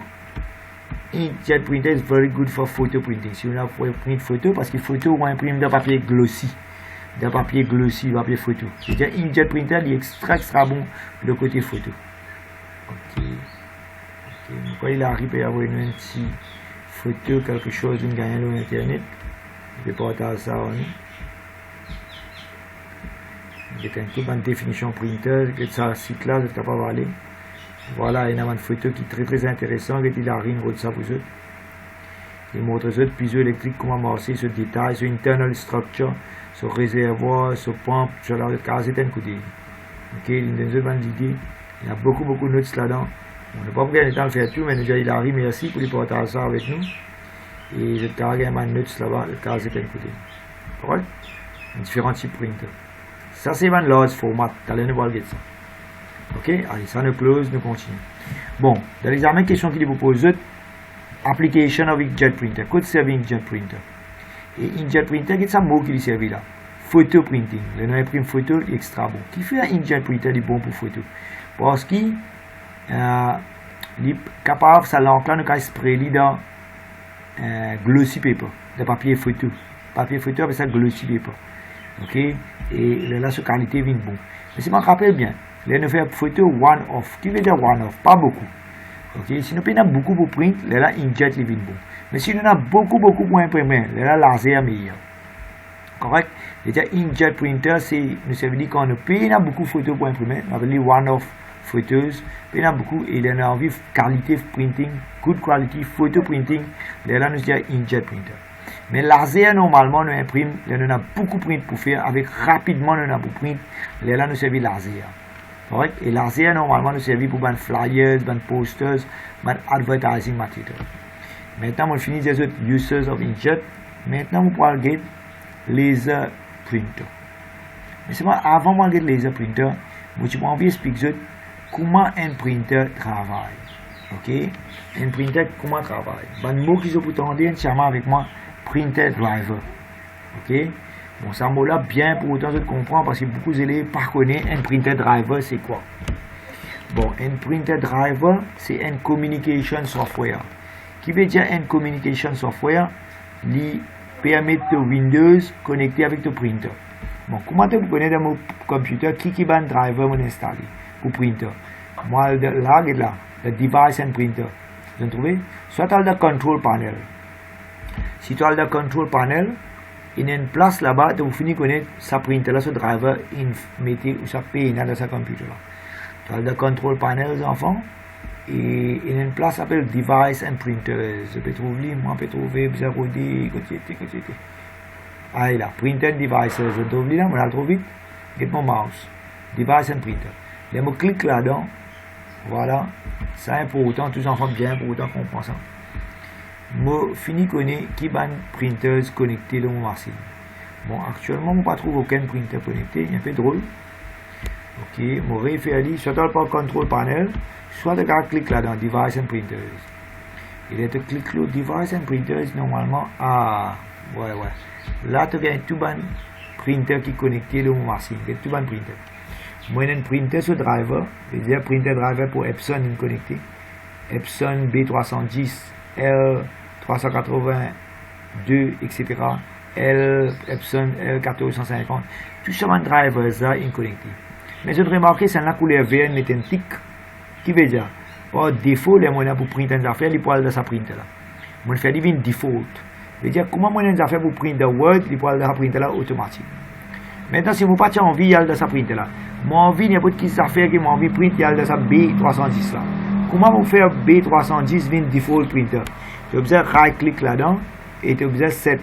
Inkjet printer is very good for photo printing. Si on a pour imprimer photo, parce que photo on imprime dans papier glossy, papier photo. C'est-à-dire inkjet printer est extra bon de côté photo. Ok. Quand il arrive à avoir une petite photo, quelque chose, une gagne sur internet, je vais partager ça en nous. Il y a une définition printer, que ça site là, vous êtes capable d'aller. Voilà, il y a une photo qui est très intéressante, et il a rien de ça pour eux. Il montre eux plusieurs électriques, comment marcher, ce détail, sur internal structure, sur réservoir, sur pompe, sur la case, c'est un coup d'œil. Ok, il y a une bonne idée. Il y a beaucoup de notes là-dedans. On n'a pas pris le temps de faire tout, mais déjà il a ri, merci pour les partager ça avec nous. Et je carré un notes là-bas, le case, c'est un coup d'œil. Correct? Différents types de printers. Ça, c'est un large format. Allez, nous voir ça. Ok, allez, ça nous close, nous continuons. Bon, dans l'examen, question qu'il vous pose, application of inkjet printer, code serving inkjet printer. Et inkjet printer, quel est le mot qui est servi là? Photo printing. Le nom imprime photo est extra bon. Qui fait un inkjet printer est bon pour photo? Parce qu'il est capable, ça l'enclenche, nous spray dans glossy paper, de papier photo. Papier photo avec ça glossy paper. Ok, et là, sa qualité vient bon. Mais si je me rappelle bien, là, nous faisons photo one-off. Qui veut dire one-off? Pas beaucoup. Ok, si nous prenons beaucoup pour print, là, inkjet vient bon. Mais si nous avons beaucoup pour imprimer, là, laser est meilleur. Correct? C'est-à-dire, inkjet printer, ça veut dire qu'on ne paye beaucoup de photos pour imprimer. On veut dire one-off photos. Paye beaucoup, et là, on a envie de qualité printing, good quality photo printing. Là, nous disons inkjet printer. Mais laser, normalement, nous imprime, là, nous avons beaucoup de print pour faire, avec rapidement, nous avons beaucoup de print, là, nous servons laser. Correct? Et laser, normalement, nous servons pour des flyers, des posters, des advertising material. Maintenant, on finit les autres uses of inkjet. Maintenant, on pourra regarder laser printer. Mais c'est moi, avant de regarder laser printer, je vais envie d'expliquer comment un printer travaille. Ok? Un printer, comment travaille? Le mot qu'ils ont pour entendre entièrement avec moi, printer driver. Ok? Bon, ça mot-là, bien pour autant de comprendre parce que beaucoup d'élèves ne connaissent un printer driver, c'est quoi? Bon, un printer driver, c'est un communication software. Qui veut dire un communication software? Qui permet de Windows connecter avec le printer. Bon, comment vous connaissez dans mon computer qui va un driver installé pour printer? Moi, là, le device and printer. Vous avez trouvé? Soit dans le control panel. Si tu as le control panel, il y a une place là-bas, vous finissez de connaître sa printer, là, ce driver, mettez ou sa paye dans sa computer. Tu as le control panel, les enfants, et il y a une place qui s'appelle device and printers. Je peux trouver, moi, je peux trouver, vous avez dit, côté. Ah, là, printer and devices, je trouve là, je vais le trouver vite. Get mon mouse. Device and printer. Là, je clique là-dedans. Voilà. C'est important, tous les enfants bien important qu'on comprend ça. Je finis de connaître qui va printers connectés dans mon machine. Bon, actuellement, je ne pas trouve aucun printer connecté. C'est un peu drôle. Ok, je réfère aller soit dans le control panel, soit de cliquer là dans device and printers. Et là, tu cliques là device and printers, normalement, ah, ouais. Là, tu viens tout ban printer qui est connecté à mon machine. Il y a tout un printer. Moi, j'ai un printer sur driver. C'est-à-dire printer driver pour Epson connecté. Epson B310, L382, etc. Epson L1450. Tout ça, un driver, ça, est connecté. Mais je remarqué, c'est la couleur verte, mais un tic. Qui veut dire, par défaut, les moyens pour printer des affaires, ils peuvent aller dans sa printer là. Moi, je fais une default. Je veux dire, comment moi, des affaires pour printer Word, ils peuvent aller dans sa printer là automatique. Maintenant, si vous n'avez pas envie d'aller dans sa printer là, moi, envie, n'importe qui affaire qui m'a envie de printer, aller dans sa B310 là. Comment vous faire B310 une default printer? Tu as right-click là-dedans et tu as set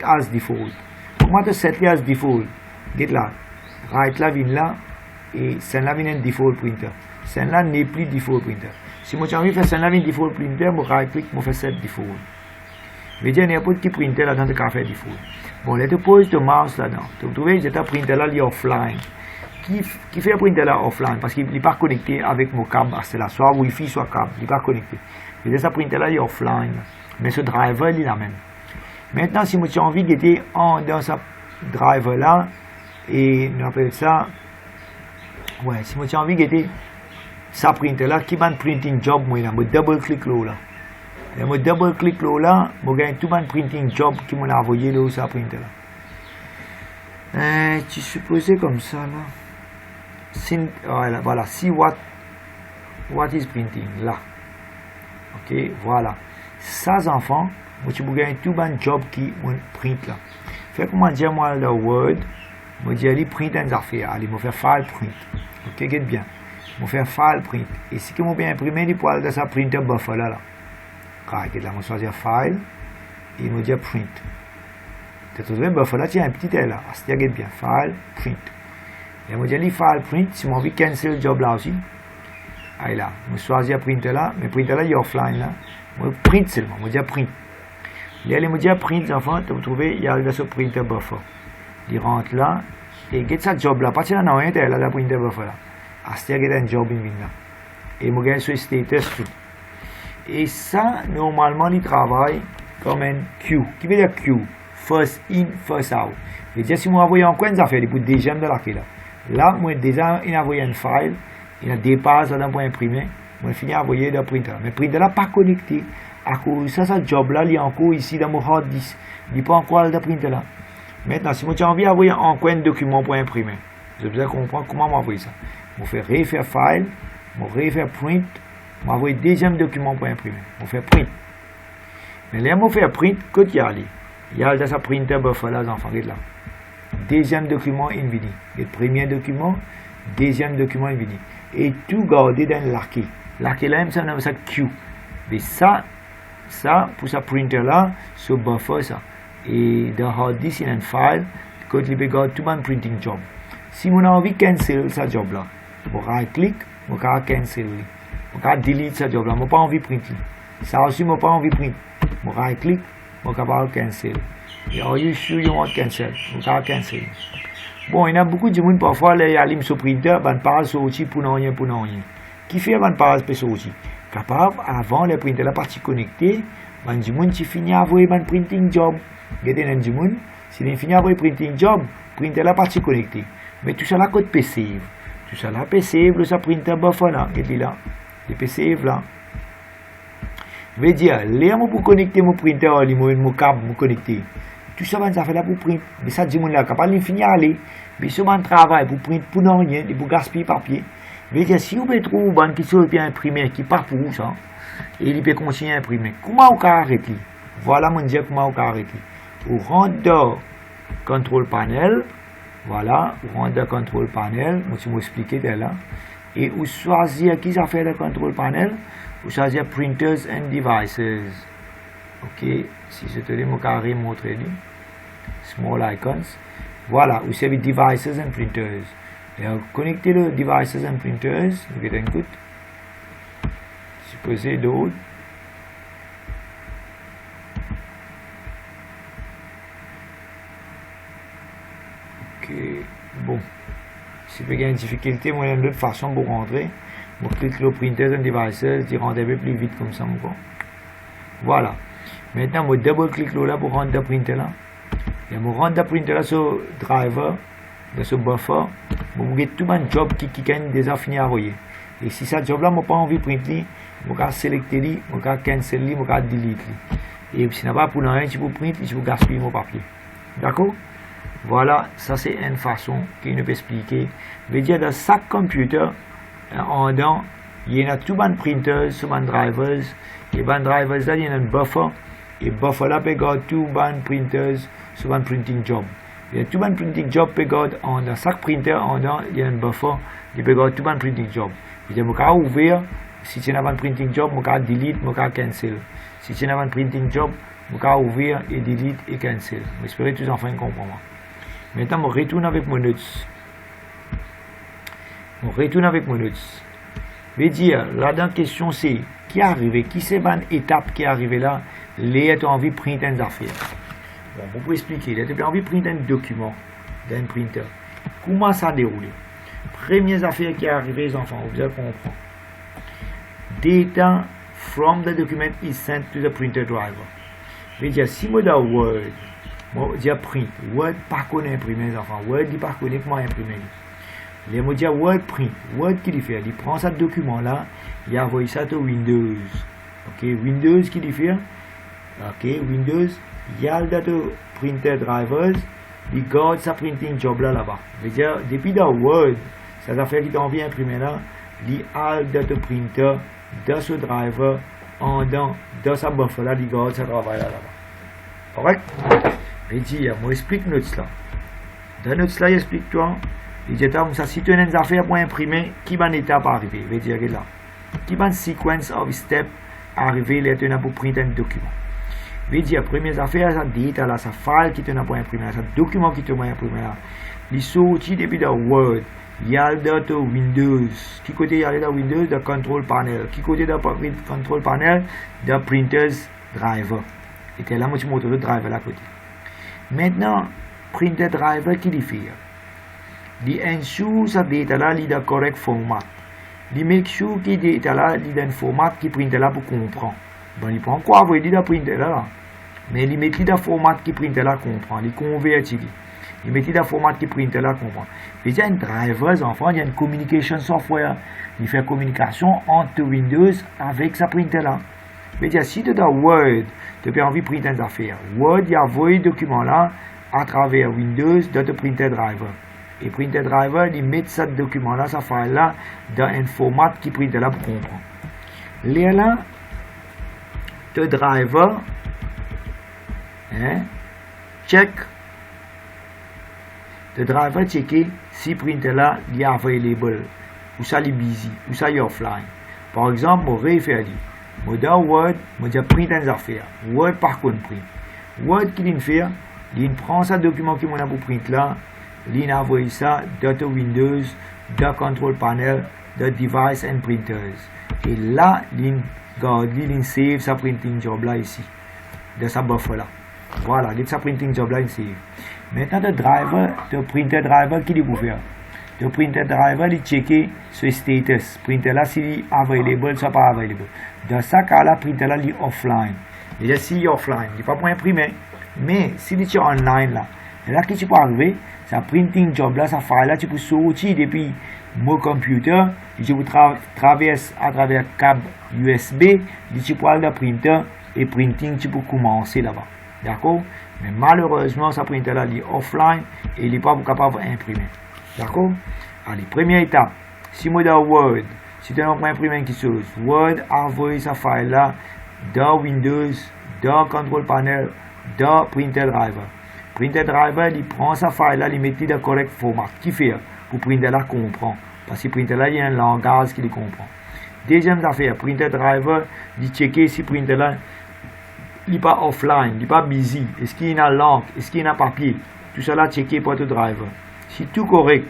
as default. Comment tu set as default? Get là. Right là, vient là et celle-là vient un default printer. Celle-là n'est plus default printer. Si moi j'ai envie de faire celle-là une default printer, je right-click, je fais set default. Je veux dire, n'importe qui printer là-dedans, tu peux faire default. Bon, là, tu poses ton mouse là-dedans. Tu trouves que ce printer là, il est offline. Qui fait un printer là offline? Parce qu'il n'est pas connecté avec mon câble. C'est là, soit Wi-Fi, soit câble. Il n'est pas connecté. Je veux dire, ce printer là, il est offline. Mais ce driver, il est là même. Maintenant, si moi j'ai envie d'être dans ce driver là, et on appelle ça, ouais, si moi j'ai envie d'être ça printer là, qui va printing job, moi, là, je double-click là. Et je double-click là, je gagne tout le printing job qui m'a envoyé là, ça printer là. Tu supposais comme ça là. Voilà, see what is printing là. Ok, voilà. Ça, enfants, je gagne tout le job qui m'a print là. Fait comment dire moi le Word, je dis allez print une affaire, allez me faire file print. Ok, get bien. Je faire file print. Et si je bien imprimé, il peut aller dans sa printer buffer là. Là, je choisir file et je dis print. Tu trouves buffer là, tiens un petit L là. C'est get bien, file print. Et je dis file print, si je envie de cancel le job là aussi. Allez là, je choisis printer là, mais printer là il est offline là. Je print seulement, je dis print. Là, je dis print, enfants, tu trouves, il y a dans ce printer buffer. Il rentre là, et get ça job là, pas de non, il y a là, la printer buffer là. C'est un job in là. Et je gagne ce status tout. Et ça, normalement, il travaille comme un queue. Qui veut dire queue? First in, first out. Je veux dire, si je envoie encore une affaire, il faut déjà de la clé là. Là, moi, déjà, il a envoyé un file, il a dépassé là pour imprimer, je finis à envoyer le printer. Mais le printer là pas connecté. À cause ça, ce job là, il est encore ici dans mon hard disk. Il n'est pas encore le printer là. Maintenant, si j'ai envie d'envoyer encore un document pour imprimer, je vais comprendre comment m'envoyer ça. Je fais refaire file, je refaire print, je envoyer deuxième document pour imprimer. Je fais print. Mais là, je fais print, quand il y a allé. Il y a dans sa printer buffer là, enfants, là. Deuxième document infini. Le premier document, deuxième document infini. Et tout garder dans l'arqué. L'arqué là, ça nomme ça queue. Mais ça, pour sa printer là, ce buffer ça. Et dans hard disk, il y a un file, quand il peut garder tout le printing job. Si on a envie de cancel ce job là, je right-click, je vais cancel. Je vais delete ce job là, je n'ai pas envie de printer. Ça aussi, je n'ai pas envie de printer. Je right-click, je vais cancel. Et are you sure you want cancel? Je vais cancel. Bon, il y a beaucoup de gens parfois, ils allument ce printer, ils parlent sortir pour non rien. Qui fait qu'ils parlent sortir? Capable, avant le printer la partie connectée, les gens qui finissent à envoyer un printing job. Regardez les gens, si ils finissent à envoyer printing job, printer la partie connectée. Mais tout ça là, code PC. Tout ça là, PC, ça printer buffer là. Regardez là. Le PC là. Je veux dire, là, pour connecter mon printer, mon câble, mon connecter. Tout ça, ça fait là pour print. Mais ça, dit mon là, capable de finir à aller. Mais ce mon travail pour print, pour non rien, pour gaspiller papier. Je veux dire, si vous trouvez une qui soit bien imprimée, qui part pour ça, et il peut continuer à imprimer. Comment on peut arrêter? Voilà, mon Dieu, comment on peut arrêter. Vous rentrez dans Control Panel. Voilà, vous rentrez dans Control Panel. Je vais vous expliquer là. Et vous choisissez qui ça fait le Control Panel. Vous choisissez Printers and Devices. Ok, si je te dis, mon carré montrer Small Icons. Voilà, vous savez Devices and Printers. Et connectez le Devices and Printers. Vous avez un coup. Supposez d'autres. Ok, bon. Si vous avez une difficulté, moi, il y a une autre façon pour rentrer. Vous cliquez le Printers and Devices, il rentre un peu plus vite comme ça encore. Voilà. Maintenant, je double-clique là pour rentrer le printer là. Et je rendre le printer sur driver, dans ce buffer, je vais tout mon job qui est déjà fini à envoyer. Et si ce job là, je n'ai pas envie de printer, je vais sélectionner, je vais cancel, je vais delete. Et si je n'ai pas pour rien, je vais printer, je vais gaspiller mon papier. D'accord? Voilà, ça c'est une façon qu'il peut expliquer. Je veux dire, dans chaque computer, il y a tout les printers, tout les drivers. Et les drivers là, il y a un buffer. Et le buffer là, peut garder tous les printers, tout les printing job. Il y a tout les printing job, peut garder dans chaque printer, il y a un buffer, qui peut garder tous les printing job. Je peux ouvrir, si tu as un printing job, je peux delete, je peux cancel. Si tu as un printing job, je peux ouvrir et delete et cancel. J'espère que tous les enfants comprennent. Maintenant, je retourne avec mon notes. Je vais dire, là-dedans, la question c'est, qui est arrivé, qui c'est une étape qui est arrivée là, les tu as envie de printer une affaire. Bon, pour vous expliquer, tu as envie de printer un document d'un printer. Comment ça a déroulé? Première affaire qui est arrivée, les enfants, vous allez comprendre. Data from the document is sent to the printer driver. Je vais dire, si moi dans Word, je dis print, Word pas connaît imprimer, les enfants, Word dit pas connaît comment imprimer. Les mots dire Word print, Word qui fait, il prend ce document là, il envoie ça à Windows. Ok, Windows qui fait, ok, Windows, il y a le printer drivers, il garde sa printing job là-bas. Je veux dire, depuis dans Word, cette affaire qui t'envie imprimer là, il a le printer, dans ce driver, dans sa buffer là, il garde sa travail là-bas. Correct? Je dis, moi explique notre là. Dans notre là, explique-toi. Il dit, si tu as une affaire pour imprimer, qui va une étape arriver? Je veux dire là. Qui va une sequence of steps arriver là pour printer un document? Je veux dire, première affaire, ça data là, ça file qui te pour imprimer là, ça document qui te pour imprimer là. Il sorti depuis dans Word. Il y a dans Windows. Qui côté il y a dans Windows? Dans Control Panel. Qui côté dans Control Panel? Dans Printers Driver. Et là, moi, je montre le driver là côté. Maintenant, Printer Driver qui fait? Il ensure ce data là, il est dans le correct format. Il make sure que le data là, il est dans le format qui printer là pour comprendre. Bon, il prend quoi? Il dit dans printer là. Mais il met dans le format qui printer là comprend. Il convertit. Il met dans le format qui printer là comprend. Il y a un driver, enfant, il y a une communication software. Il fait communication entre Windows avec sa printer là. Je veux dire, si tu es dans Word, tu as envie de printer des affaires. Word, il y a envoyé le document là à travers Windows dans le printer driver. Et printer driver, il met ce document là, ce file là, dans un format qui printer là pour comprendre. Là, le driver, check. Le driver checker si printer là, il est available, ou ça il est busy, ou ça il est offline. Par exemple, je vais faire moi dans Word, je vais printer des affaires. Word par contre print. Word qui vient faire, il prend ce document qui m'a pour print là, il envoie ça dans Windows, dans Control Panel, dans Device and Printers. Et là, il save sa printing job là ici, dans sa buffer là. Voilà, il sa printing job là, il save. Maintenant, le printer driver qui dit pour faire. Le printer driver, il checker ce status. Printer là, s'il est available, soit pas available. Dans ce cas-là, printer là, il est offline. Déjà, s'il est offline, il n'est pas pour imprimer. Mais s'il est online là, là, qu'est-ce qui peut arriver? Sa printing job là, sa file là, tu peux sortir depuis mon computer, tu peux traverser à travers le câble USB, tu peux aller dans le printer et printing, tu peux commencer là-bas. D'accord? Mais malheureusement, sa printer là, il est offline et il n'est pas capable d'imprimer. D'accord? Allez, première étape. Si moi dans Word, si tu as imprimé quelque chose, Word envoie sa file là dans Windows, dans Control Panel, dans Printer Driver. Printer Driver, il prend sa file là, il met dans le correct format. Qui fait? Pour Printer là comprend. Parce que Printer là, il y a un langage qui le comprend. Deuxième affaire, Printer Driver, il checker si Printer là, il n'est pas offline, il n'est pas busy. Est-ce qu'il y a l'encre? Est-ce qu'il y a papier? Tout ça là, checker pour le driver. Si tout correct,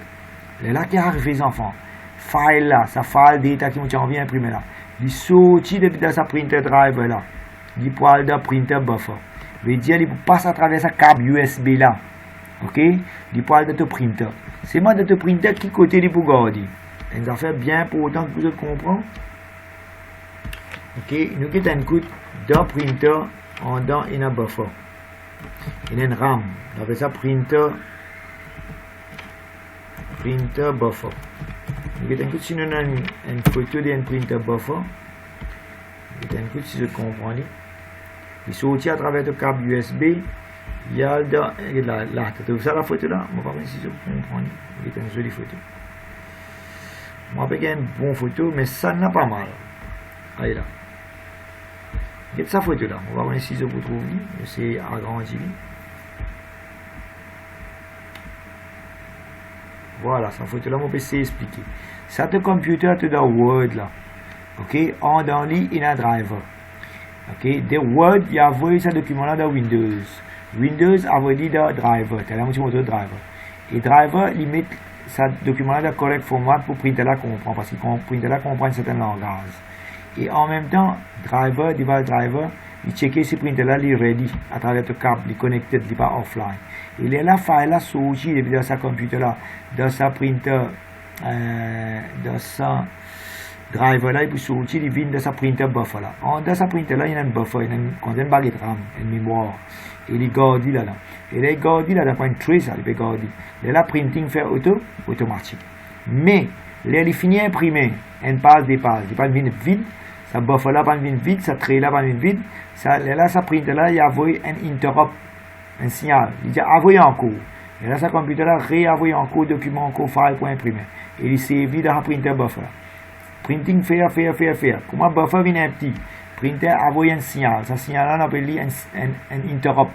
là qui arrive les enfants, file là, sa file data qui m'ont envie d'imprimer là, il sortit depuis dans sa printer driver là, il peut aller dans printer buffer. veut dire il passe à travers sa câble USB là. Ok? Il parle de ton printer. C'est moi de ton printer qui côté il pour garder. Une affaire bien importante que vous comprenez. Ok? Nous qui t'en coûte d'un printer en dans une buffer. Il y a une RAM. On appelle ça printer buffer. Vous avez un coup si nous avons une photo d'un printer buffer. Vous avez un coup si je comprends. Il sortit à travers le câble USB. Il y a là, tu as vu ça la photo là? Je ne sais pas si je comprends. Vous avez une jolie photo. Je vais une bonne photo, mais ça n'a pas mal. Allez là. Regardez sa photo là. On va voir si je vous trouve. C'est agrandi. Voilà, sa photo là, on peut s'expliquer. Ça, le computer, tu as Word là. Ok, en dans lui, il y a un driver. Ok, de Word, il y a envoyé ce document là dans Windows. Windows a envoyé dans driver. Tu as la moitié de driver. Et driver, il met ce document là dans correct format pour printer là comprendre. Parce que printer là comprend un certain langage. Et en même temps, driver, device driver, il check si printer là est ready à travers le câble, il est connecté, il n'est pas offline. Et là, file là sorti depuis dans sa computer là, dans sa printer, dans sa driver là, il peut sortir, il vient dans sa printer buffer là. Dans sa printer là, il y a un buffer, il y a une barre de RAM, une mémoire. Et il est gardé là. Et là, il est gardé là, dans un trace, il peut garder. Et là, printing fait automatique. Mais, là, il finit d'imprimer, une page des pages, il pas vient vide. Ça buffer là, pas vient vide, ça trait là, pas vient vide. Là, ça printer là, il y a envoyé un interrupt. Un signal, il dit envoyer en cours. Et là, sa computer là, réenvoyer en cours, document en cours, file pour imprimer. Et il s'est vu dans le printer buffer. Printing faire. Comment buffer vient un petit? Printer envoie un signal. Ce signal là, on appelle un interrupt.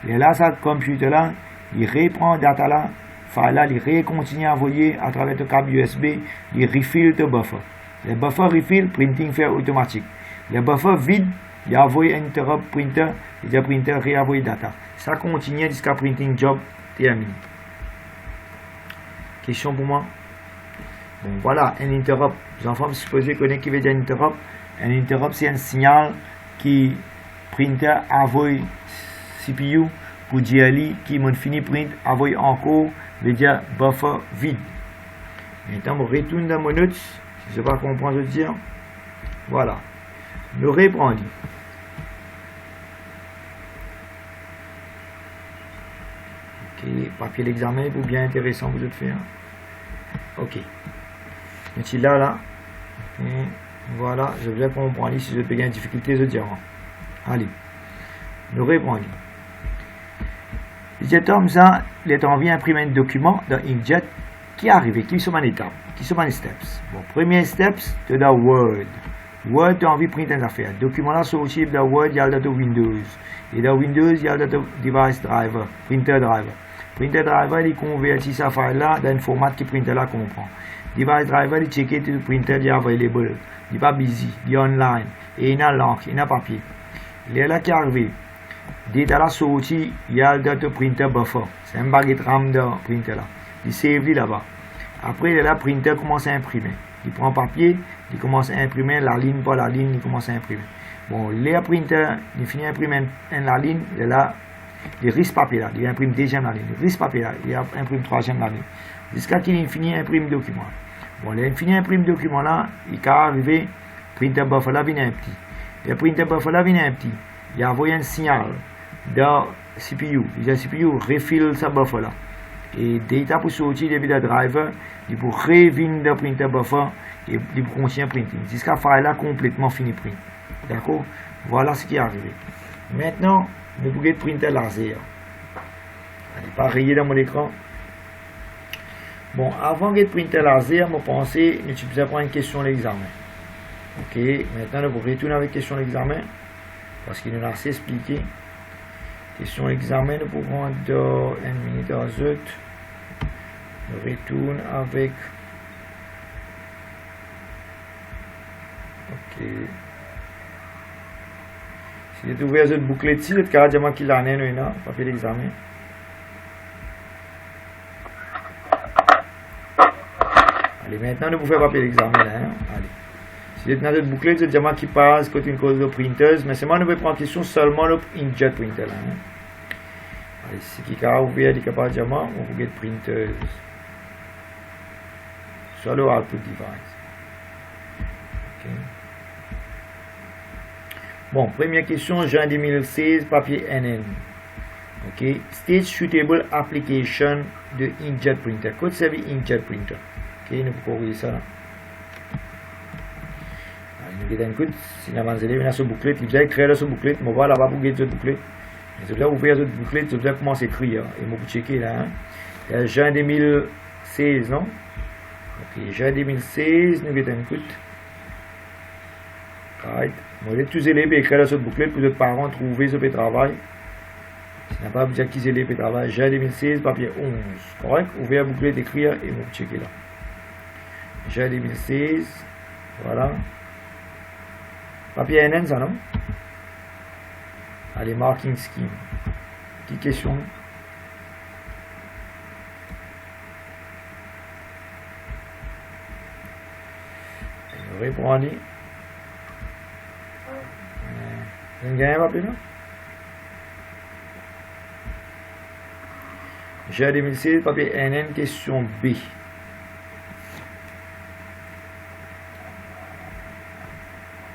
Et là, sa computer là, il reprend data là, file là, il continue à envoyer à travers le câble USB, il refill le buffer. Le buffer refill, printing fait automatique. Le buffer vide, il a envoyé un interrupt printer, et le printer réenvoie data. Ça continue jusqu'à printing job terminé. Question pour moi? Bon, voilà, un interrupt. Les enfants, vous supposez connaître qui veut dire interrupt. Un interrupt, c'est un signal qui printer envoie CPU pour dire qui m'a fini print, envoie encore, veut dire buffer vide. Maintenant, je retourne dans mon notes. Si je ne sais pas comprendre, je dire. Voilà. Nous répondons. Papier l'examen pour bien intéressant pour vous faire. Ok. Et là. Et voilà, je vais comprendre si je peux gagner difficulté, je dirai. Allez. Nous répondons. J'ai comme ça, il est envie d'imprimer un document dans Inkjet qui arrive, qui sont en étape, qui sont en steps. Bon, premier steps, tu as Word. Word, tu as envie de printer une affaire. Document là, sorti dans Word, il y a le Windows. Et dans Windows, il y a le device driver, printer driver. Printer driver, il convertit sa file là dans un format qui printer là comprend. Device driver, il check le printer, il est available. Il n'est pas busy, il est online. Et il a l'encre, il a papier. Il est là qui est arrivé. Dès la sortie, il y a le printer buffer. C'est un baguette RAM de printer là. Il save là-bas. Après, le printer commence à imprimer. Il prend papier, il commence à imprimer la ligne par la ligne, il commence à imprimer. Bon, le printer, il finit d'imprimer la ligne, et là, il risque papier là, il imprime deuxième la ligne, il risque papier là, il imprime troisième la ligne. Jusqu'à qu'il finit d'imprimer le document. Bon, il finit d'imprimer le document là, il est arrivé, printer buffer là vient un petit. Le printer buffer là vient un petit. Il a envoyé un signal dans CPU. Le CPU refill sa buffer là. Et data pour sortir depuis le driver, il peut revenir dans le printer buffer et il peut continuer à printer. Jusqu'à file là complètement fini print. D'accord? Voilà ce qui est arrivé. Maintenant, nous pouvons printer laser. Allez, pas rayer dans mon écran. Bon, avant de printer laser, je pensais que tu peux prendre une question de l'examen. Ok, maintenant nous retournons avec question de l'examen. Parce qu'il nous a assez expliqué. Question d'examen, nous pouvons prendre 1 minute à zut. Nous retournons avec. Ok. Si vous ouvert cette boucle ici, le cas de qui l'année, nous n'avons pas fait l'examen. Allez, maintenant nous pouvons faire papier l'examen là. Hein? Allez. Si vous avez une boucle, c'est déjà qui passe côté une cause de printers, mais c'est moi nous pouvons prendre question seulement le inkjet printer là. Hein? Allez, si qui a ouvert, il capable de on vous get printers. Sur le output device. Ok. Bon, première question, juin 2016, papier NN. Ok, state suitable application de inkjet printer. Code servi inkjet printer. Ok, nous pouvons corriger ça là. Nous avons un code, si nous avons ce bouclet, il va créer ce bouclet, on va là-bas pour get ce bouclet. Je vais ouvrir ce bouclet, je vais commencer à écrire. Et je vais checker là. Hein. Juin 2016, non? Ok, juin 2016, nous avons un code. Right. Moi, j'ai tous les élèves écrire ce bouclet pour les parents trouver ce travail. Si n'a pas besoin qu'ils aient les travail, juin 2016, papier 11. Correct? Ouvrir le bouclet, écrire et vous checker là. Juin 2016, voilà. Papier NN, ça non? Allez, marking scheme. Petite question. Répondez. Vous avez un papier là? Juin 2016, papier NN, question B.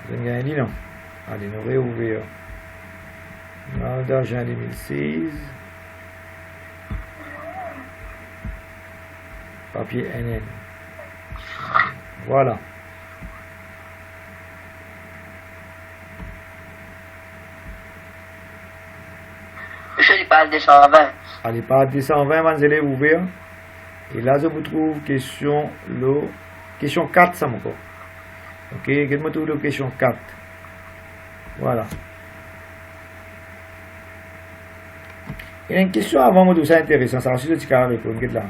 Vous avez gagné, non? Allez, nous réouvrir. Malda, juin 2016. Papier NN. Voilà. Je n'ai pas 220. Allez, page 220, vous allez ouvrir. Et là, je vous trouve question 4, ça encore. Ok, je me trouve la question 4. Voilà. Il y a une question avant moi de ça intéressant, ça aussi je suis capable de répondre là.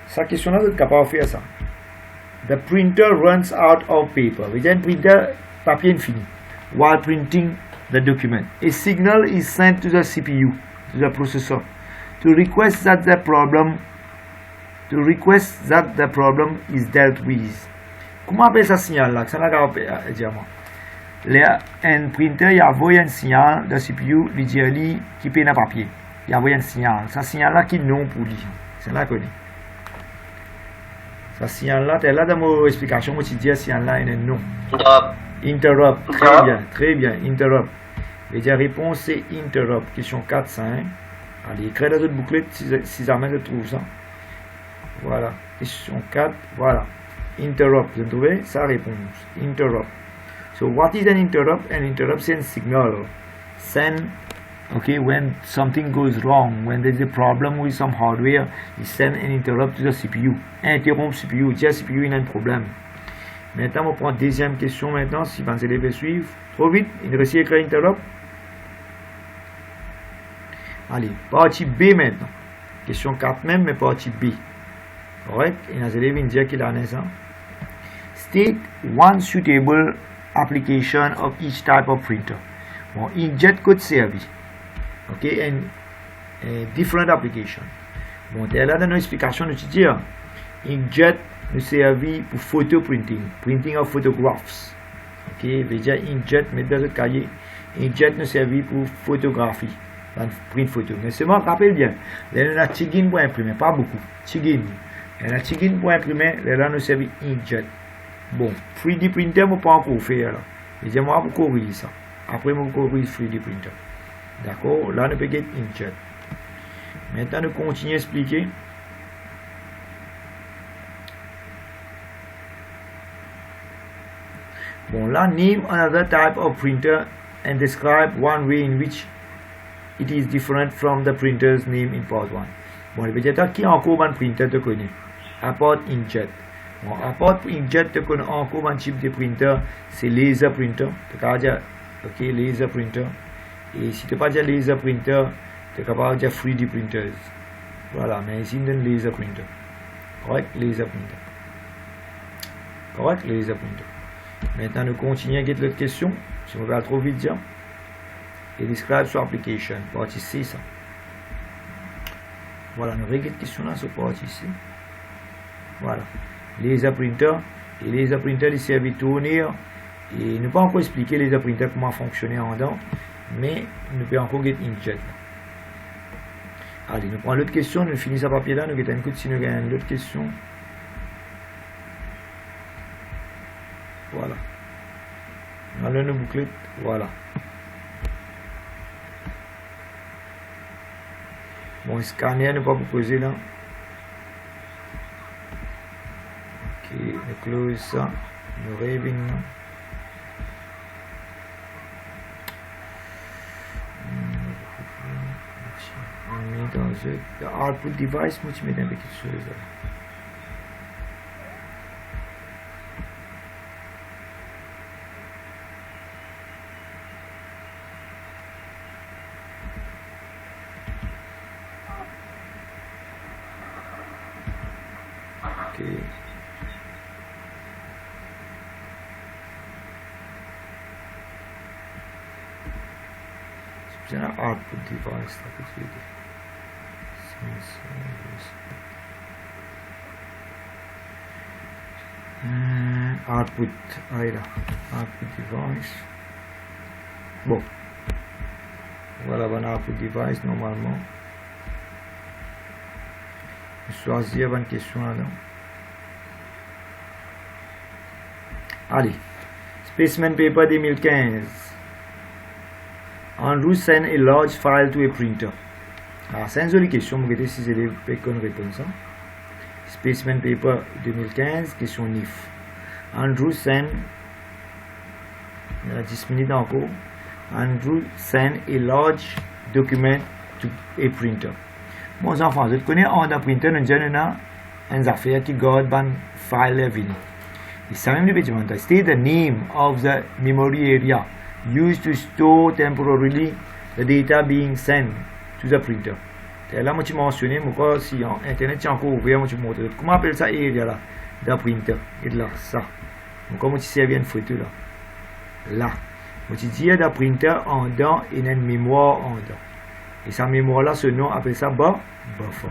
Sa question là, vous êtes capable de faire ça. The printer runs out of paper. Vous avez un printer, papier infini. While printing the document, a signal is sent to the CPU, to the processor, to request that the problem is dealt with. Comment appelle ça signal là? Ça n'a pas dire moi. Un printer, il y a envoyé un signal de CPU, il dit qui peine à papier. Il y a envoyé un signal. Ce signal là qui non pour lui. C'est là qu'on est. Ce signal là, tu es là dans mon explication, moi tu dis signal là il est non. Interrupt. Très bien, très bien. Interrupt. Et la réponse c'est interrupt. Question 4, 5. Allez, écris dans votre bouclette si jamais tu trouves ça. Voilà. Question 4. Voilà. Interrupt. Vous trouvez sa réponse. Interrupt. So what is an interrupt? An interrupt is a signal. Send, okay, when something goes wrong, when there is a problem with some hardware, you send an interrupt to the CPU. Interrompt CPU. Dire CPU il y a un problème. Maintenant, on prend deuxième question maintenant, si vous allez suivre. Trop vite, il reste écrit interrupt. Allez, partie B maintenant. Question 4 même, mais partie B. Correct? Et les élèves vont dire qu'il a ça. State one suitable application of each type of printer. Bon, inkjet code servi. Ok, and different application. Bon, là dans nos explications, nous disons inkjet nous servi pour photo printing of photographs. Ok, veut dire inkjet, mettre dans le cahier. Inkjet nous servi pour photographie, print photo. Mais seulement, rappelle bien, là, on a Tigin pour imprimer, pas beaucoup. Tigin. On a Tigin pour imprimer, là, nous servi inkjet. Bon, 3D printer, je ne peux pas encore faire. Je dis, moi, pour corriger ça. Après, je vais corriger 3D printer. D'accord? Là, nous pouvons get inkjet. Maintenant, nous continuons à expliquer. Bon, là, name another type of printer and describe one way in which it is different from the printer's name in part 1. Bon, le peut-être qui encore un printer te connaît? À part inkjet. Bon, à part inkjet, tu connais encore un type de printer, c'est laser printer. Tu peux dire, ok, laser printer. Et si tu ne peux pas dire laser printer, tu es capable de dire 3D printers. Voilà, mais ici, on donne laser printer. Correct, laser printer. Correct, laser printer. Maintenant, nous continuons avec l'autre question. Si on va trop vite dire. Et describe sur application. Partie C, ça. Voilà, nous regardons cette question là sur partie C. Voilà. Laser printer. Et laser printer, il servent à tourner. Et nous pas encore expliquer laser printer comment fonctionner en dedans. Mais nous pouvons encore get inkjet. Allez, nous prenons l'autre question. Nous finissons ce papier là. Nous avons un coup de si nous avons l'autre question. Voilà. On a nos bouclettes. Voilà. Bon, scanner ne pas proposer là. Ok, on close ça. Le raving là. On met dans le output device, moi tu mets un peu quelque chose là. Ok. C'est un output device là que tu veux dire. Output, là, output device. Bon, voilà un output device normalement. Je choisir une question là. Allez, Specimen Paper 2015. Andrew send a large file to a printer. Alors, c'est une jolie question, je vais essayer si élèves peuvent répondre ça. Specimen Paper 2015, question NIF. Andrew send, il y a 10 minutes encore. Andrew send a large document to a printer. Mon enfant, je connais un printer, nous avons une affaire qui garde un file vini. Il s'agit de petit state the name of the memory area used to store temporarily the data being sent to the printer. Et là, moi, tu mentionné, moi, si Internet est encore ouvert, moi, tu montres. Comment on appelle ça, area là, de printer? Et là, ça. Donc, comment tu servis une photo là? Là. Moi, tu dis, de printer en dedans et une mémoire en dedans. Et sa mémoire là, ce nom, appelle ça buffer.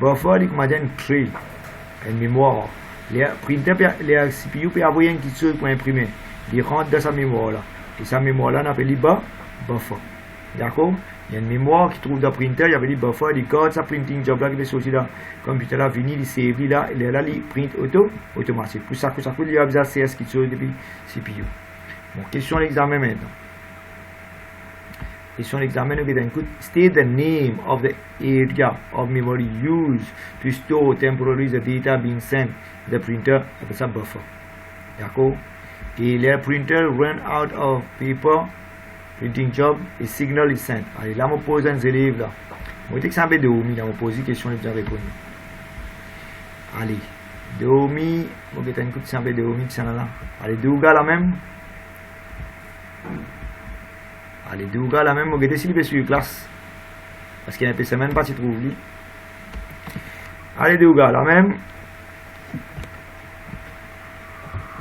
Buffer, il commande une clé, une mémoire. Les printer, les CPU peuvent avoir une petite chose pour imprimer. Il rentre dans sa mémoire là. Et sa mémoire là, on appelle buffer. D'accord? Il y a une mémoire qui trouve dans le printer, il y avait des buffer, il garde sa printing job là qui est sorti dans le computer là, venu, il save là, il est là, il print automatique. Pour ça, il y a besoin de CS qui sort depuis CPU. Bon, question de l'examen maintenant. Question de l'examen, nous allons écouter. State the name of the area of memory used to store temporarily the data being sent to the printer, appelle ça buffer. D'accord? Et le printer run out of paper. Printing job et signal is sent. Allez, là, je pose un élève là. Je vais exemple de Omi, là, je pose une question, je vais répondre. Allez, de Omi, je vais écouter exemple de Omi qui sont là. Allez, Douga la même. Allez, Douga la même, je vais décider de suivre classe. Parce qu'il y a un peu semaine, pas si trouve lui. Allez, Douga la même.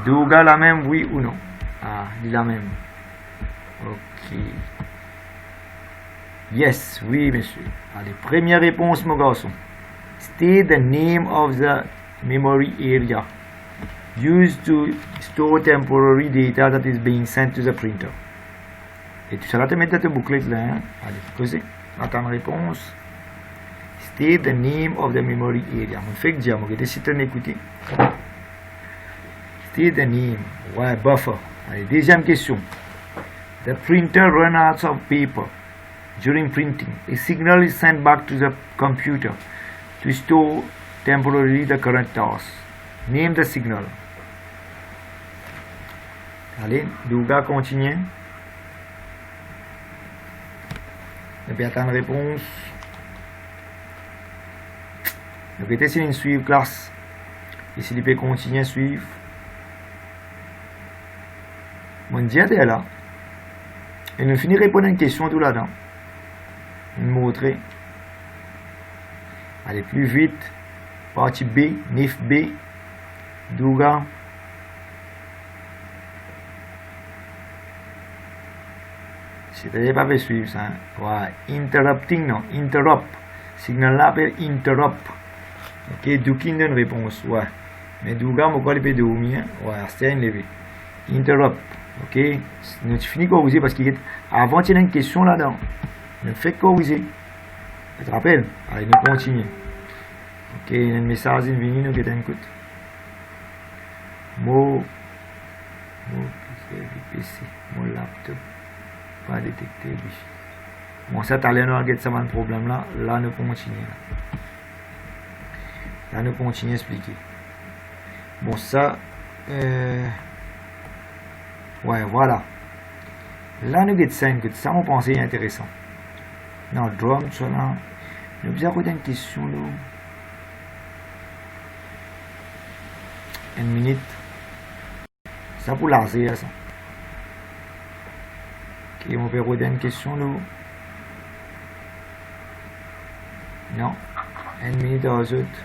Douga la même, oui ou non? Ah, dit la même. Ok. Yes, oui, monsieur. Allez, première réponse, mon garçon. State the name of the memory area used to store temporary data that is being sent to the printer. Et tout ça là, tu mets dans ta bouclette là. Hein? Allez, posez. Attends la réponse. State the name of the memory area. On fait que dire, on va essayer de écouter. State the name. Ouais, buffer. Allez, deuxième question. The printer runs out of paper during printing. A signal is sent back to the computer to store temporarily the current task. Name the signal. Allez, Douga continue. Et puis attendre réponse. Donc essayez de suivre classe. Et s'il peut continuer à suivre. Mon Dieu est là. Et nous finirons répondre à une question tout là-dedans. Nous montrer. Allez plus vite. Partie B, NIF B, Douga. C'est-à-dire pas suivre ça. Ouais. Interrupting, non. Interrupt. Signal là appelle interrupt. Ok, Doukin donne réponse. Ouais. Mais Douga, mon quoi il peut dormir. Ouais, c'est une levée. Interrupt. Ok, nous finissons corriger parce qu'avant il y a une question là-dedans. Nous fait corriger. Tu te rappelles? Allez, nous continuons. Ok, il y a un message qui vient, nous écoute. Mot PC, mon laptop, pas détecté. Bon, ça, t'as l'air de ça, un problème là. Là, nous continuons. Là, nous continuons à expliquer. Bon, ça. Ouais, voilà. Là, nous avons 5. Ça, on pensait intéressant. Non, drum, ça là. Nous avons une question là. Une minute. Ça pour lancer ça. Ok, on peut poser une question là. Non. Une minute à autres.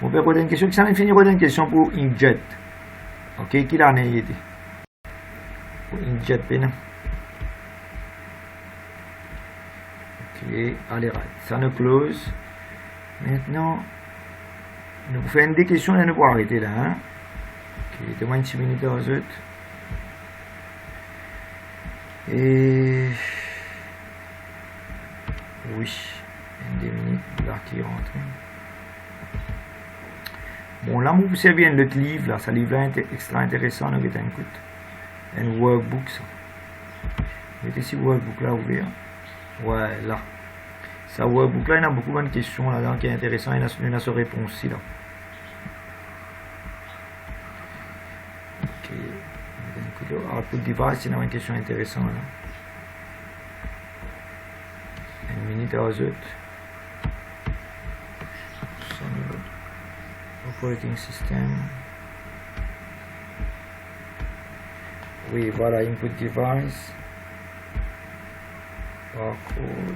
On peut poser une question. Ça finit poser une question pour Inkjet. Ok, qui l'a été? Pour Inkjet, non? Ok, allez, right. Ça nous close. Maintenant, nous faisons des questions et nous pouvons arrêter là. Hein? Ok, demande 6 minutes aux autres. Et. Oui, 2 minutes là qui rentre. Bon, là, vous savez bien notre livre, là, ce livre-là est extra intéressant, nous avons écoute. Un workbook, ça. Mettez ici workbook là ouvert. Ouais, là. Ça workbook là, il y a beaucoup de bonnes questions là-dedans qui est intéressant, il y a sa réponse ici là. Ok. Output device, il y a une question intéressante là. Une minute à autres. Operating system. Oui, voilà, input device. Barcode.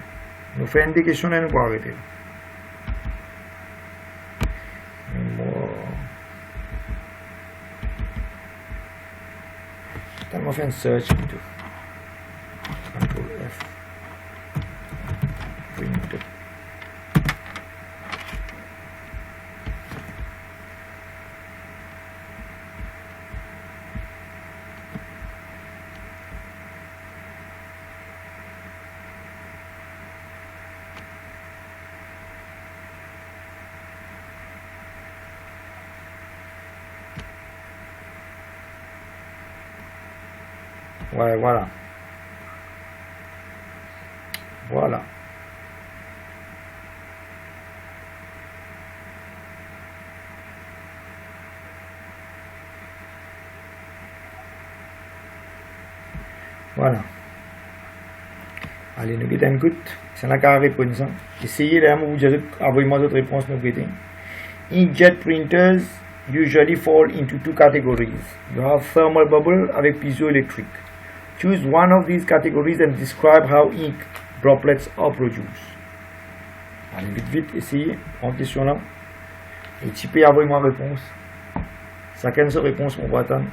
Nous faisons des questions et nous pouvons arrêter. On va faire un search plutôt. Control F. Print. Ouais, voilà. Voilà. Voilà. Allez, nous guettons une goutte. C'est la carré réponse. Essayez là, vous dire, envoyez-moi d'autres réponses, nous guettons. Inkjet printers usually fall into 2 categories. You have thermal bubble avec piezoelectric. Choose one of these categories and describe how ink droplets are produced. Allez, vite, essayez. En question là. Et typez, envoyez-moi réponse. Chacun sa réponse, on va attendre.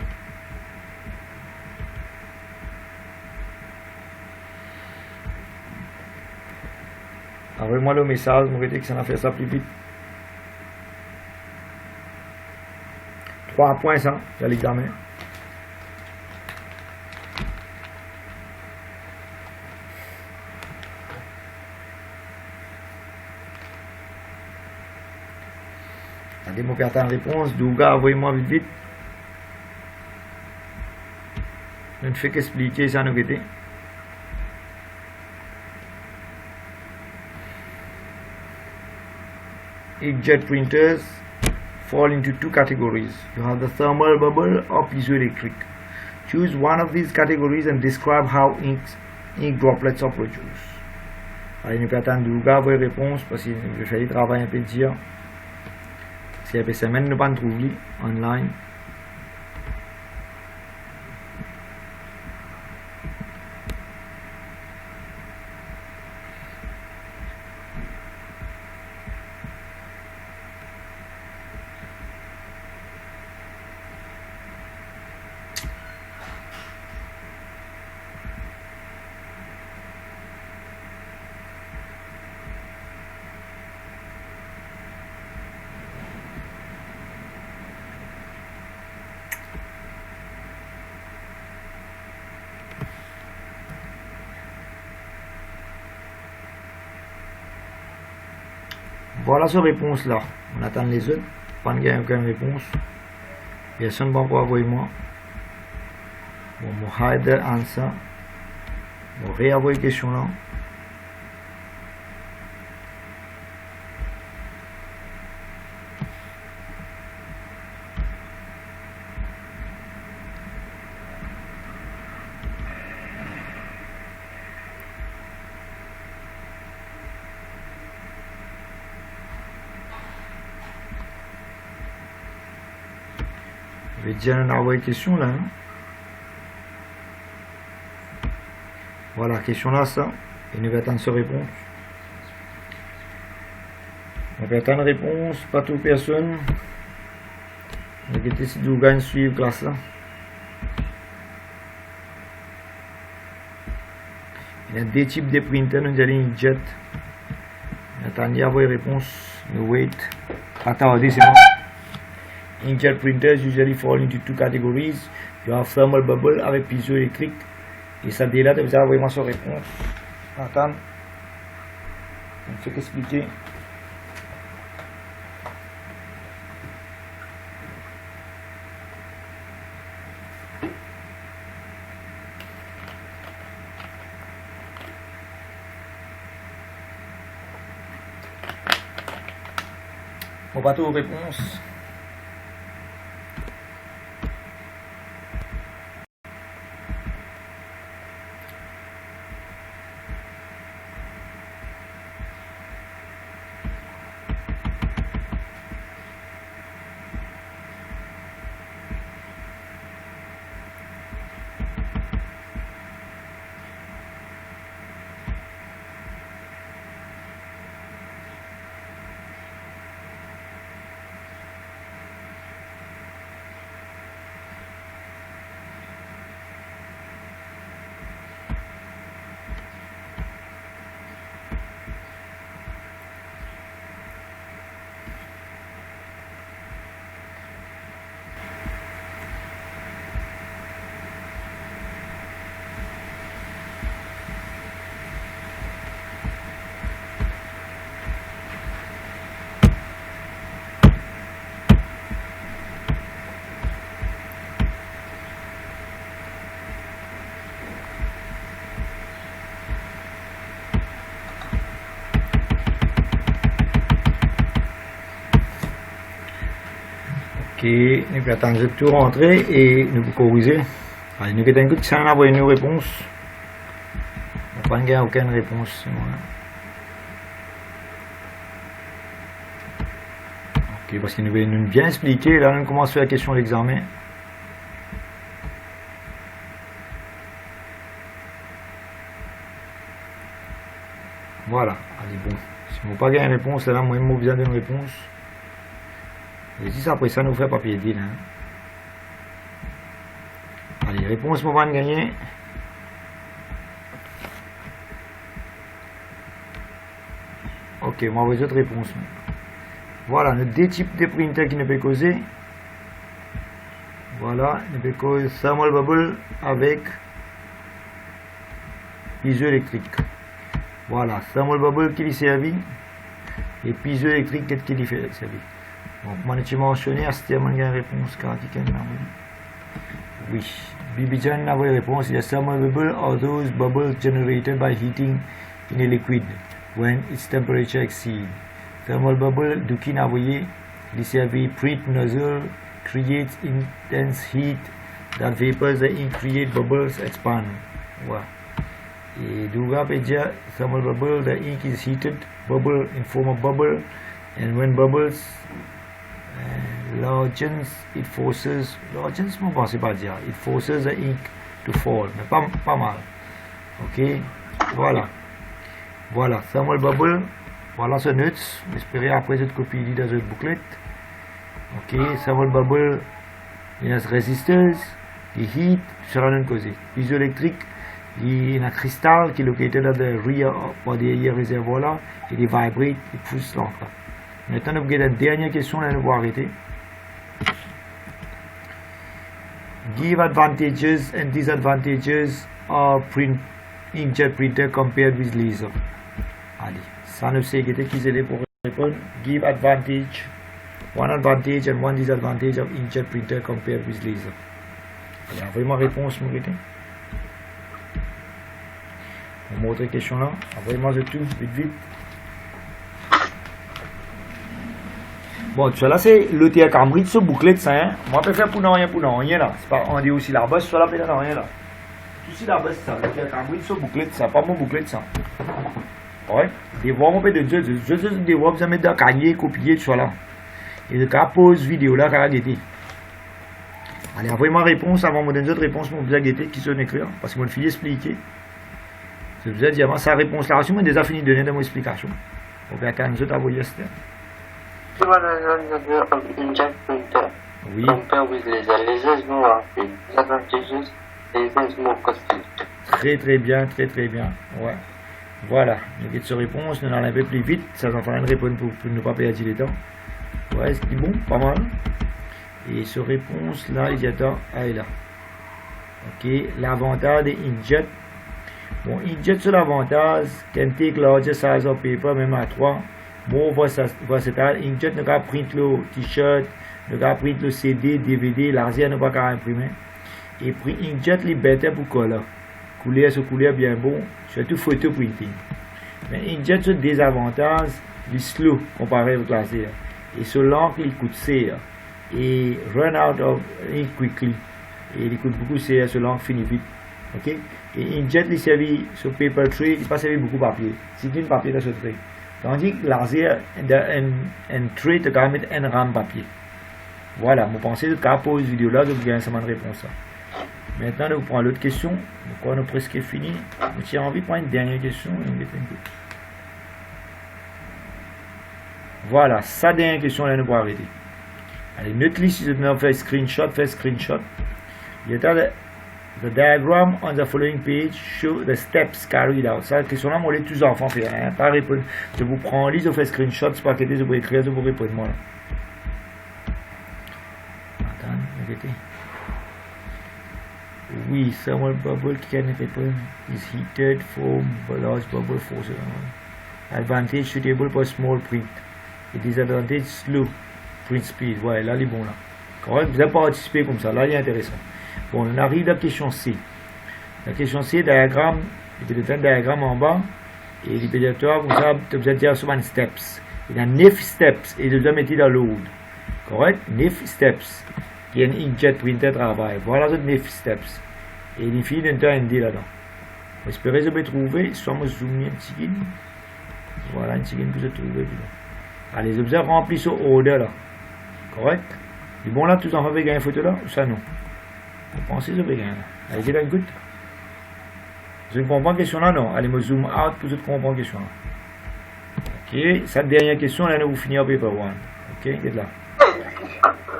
Envoyez-moi le message, vous voyez que ça va faire ça plus vite. 3 points, ça, il y a l'examen. Attendez, mon père, une réponse. Douga, envoyez-moi vite, vite. Je ne fais qu'expliquer ça, nous guetter. Inkjet printers fall into 2 categories. You have the thermal bubble or piezoelectric. Choose one of these categories and describe how ink droplets are produced. Allez, nous attendons Douga vos réponses parce qu'il va falloir travailler un peu dire. Si après semaine, nous ne pas trouver online. Voilà sa réponse là. On attend les autres. Pas de aucune réponse. Personne ne va envoyer moi. Bon, je vais hide the answer. Je vais réavoir la question là. Je vais déjà envoyer une question là. Hein? Voilà, question là, ça. Et nous allons attendre sa réponse. On va attendre réponse, pas toute personne. On va essayer de gagner suivre classe là. Il y a deux types de printers, nous allons inkjet. Attendez à avoir réponse. Nous wait. Attendez, c'est bon. Inkjet printers usually fall into two categories. You have thermal bubble avec piezoélectrique. Et ça dit là, vous allez vraiment sa réponse. Attends. Je vais expliquer. On va tout réponse. Ok, nous allons attendre de tout rentrer et nous allons corriger. Allez, nous allons écouter ça, on a une réponse. On n'a pas aucune réponse. Ok, parce que nous allons bien expliquer. Là, nous commençons la question de l'examen. Voilà, allez, bon. Si vous n'avez pas gagné une réponse, là, moi, j'ai besoin d'une réponse. Et si ça, après ça, nous fait papier dit là. Allez, réponse pour de gagner. Ok, moi, vous autres réponses. Voilà, nos deux types de printers qui ne peuvent causer. Voilà, ne peut causer thermal bubble avec piezoélectrique. Voilà, thermal bubble qui lui servit et piezoélectrique qui lui fait servir. Donc, moi, je mentionné à cette réponse car oui, Bibijan a une réponse. The thermal bubble are those bubbles generated by heating in a liquid when its temperature exceeds. Thermal bubble, Dukin a envoyé, il servi print nozzle creates intense heat that vapors the ink create bubbles expand. Voilà. Et Duga peut dire thermal bubble, the ink is heated bubble in form of bubble, and when bubbles largens, it forces the ink to fall, mais pas mal. Ok, voilà. Voilà, thermal bubble, voilà ce notes. J'espère après cette copie dans cette bouclette. Ok, thermal bubble, il y a resistors, the heat, c'est la même cause. Piezoélectrique, il y a un cristal qui est located at the rear of the air reservoir là, il vibrate, il pousse l'encre. Maintenant, nous avons une dernière question, là, nous allons arrêter. Give advantages and disadvantages of inkjet printer compared with laser. Allez, ça nous sait qui est pour répondre. Give advantage, one advantage and one disadvantage of inkjet printer compared with laser. Allez, envoyez-moi réponse, mon gars. On montre les questions là. Envoyez-moi de tout, vite, vite. Bon, tu vois là, c'est le théâtre Cambridge, ce bouclet de ça. Hein. Moi, je peux faire pour rien là. C'est pas, on dit aussi la bosse, soit la pédale, rien là. Tout c'est la bosse, ça. Le théâtre Cambridge, ce bouclet de ça, pas mon bouclet de ça. Ouais. Des voix, on peut de Dieu, des voix, vous mettre dans le cahier, copier, tu vois là. Et le cas pause vidéo là, car guetter. Allez, envoyez-moi réponse avant de donner autre réponse, mon besoin guetter, qui sonne écrire, parce que mon fille expliquer. Je vous ai dit avant sa réponse là, je suis déjà fini de donner de mon explication. On va quand même envoyer ça. Oui. Compare with laser is more rapid. Disadvantages, laser is more costly. Très bien, très bien. Ouais. Voilà. Nous avons cette réponse, nous allons un peu plus vite. Ça va faire une réponse pour ne pas perdre le temps. Ouais, c'est bon, pas mal. Et ce réponse là, il y a temps, elle est là. Ok, l'avantage des inkjet. Bon, inkjet sur l'avantage, can take larger size of paper, même à 3. Bon, versatile. Inkjet ne peut print le t-shirt, ne peut print le CD, DVD, l'argent ne peut pas imprimer. Et puis inkjet est better pour coller. Couleur bien bon, surtout photo printing. Mais inkjet sur des avantages, il est slow comparé avec laser. Et sur l'encre, il coûte cher. Et run out of ink quickly. Et il coûte beaucoup cher sur l'encre finit vite. Ok? Et inkjet, il servi sur paper tray, il pas servi beaucoup de papier. C'est une papier dans ce tray. Tandis que laser, un tray, tu peux mettre un rame papier. Voilà, vous pensez que quand pose vidéo là, vous gagnez seulement une réponse. Maintenant, nous prenons l'autre question. Donc, on a presque fini. J'ai envie de prendre une dernière question. Voilà, sa dernière question, là, nous pourrons arrêter. Allez, notre liste, si vous faites screenshot. Il y a the diagram on the following page show the steps carried out. Ça, la question là, moi, les tous enfants faire. Hein, pas répondre. Je vous prends en liste, je fais screenshot, c'est pas que je vous écrire, je vous répondre moi. Attends, répétez. Oui, thermal bubble can happen is heated foam, large bubble force. Advantage suitable for small print. Et disadvantage slow print speed. Ouais, là, il est bon là. Correct, vous avez participé comme ça, là, il est intéressant. Bon, on arrive à la question C. La question C, diagramme, il y a un diagramme en bas, et l'épédiateur, vous avez besoin de dire souvent steps. Il y a 9 steps, et vous avez mis dans l'autre. Correct? 9 steps. Il y a un inkjet printer travail. Voilà les 9 steps. Et il finit d'un temps ND là-dedans. J'espère que je vais trouver, soit je zoome un petit peu. Voilà, un petit peu que je trouve. Allez, je vous ai rempli ce order là. Correct? Et bon là, tous en avez gagné une photo là, ou ça non? Vous pensez que je vais gagner là? Allez, c'est good. Je ne comprends pas la question là, non. Allez, me zoom out pour que je comprends la question là. Ok, cette dernière question là, nous finir paper 1. Ok, c'est là.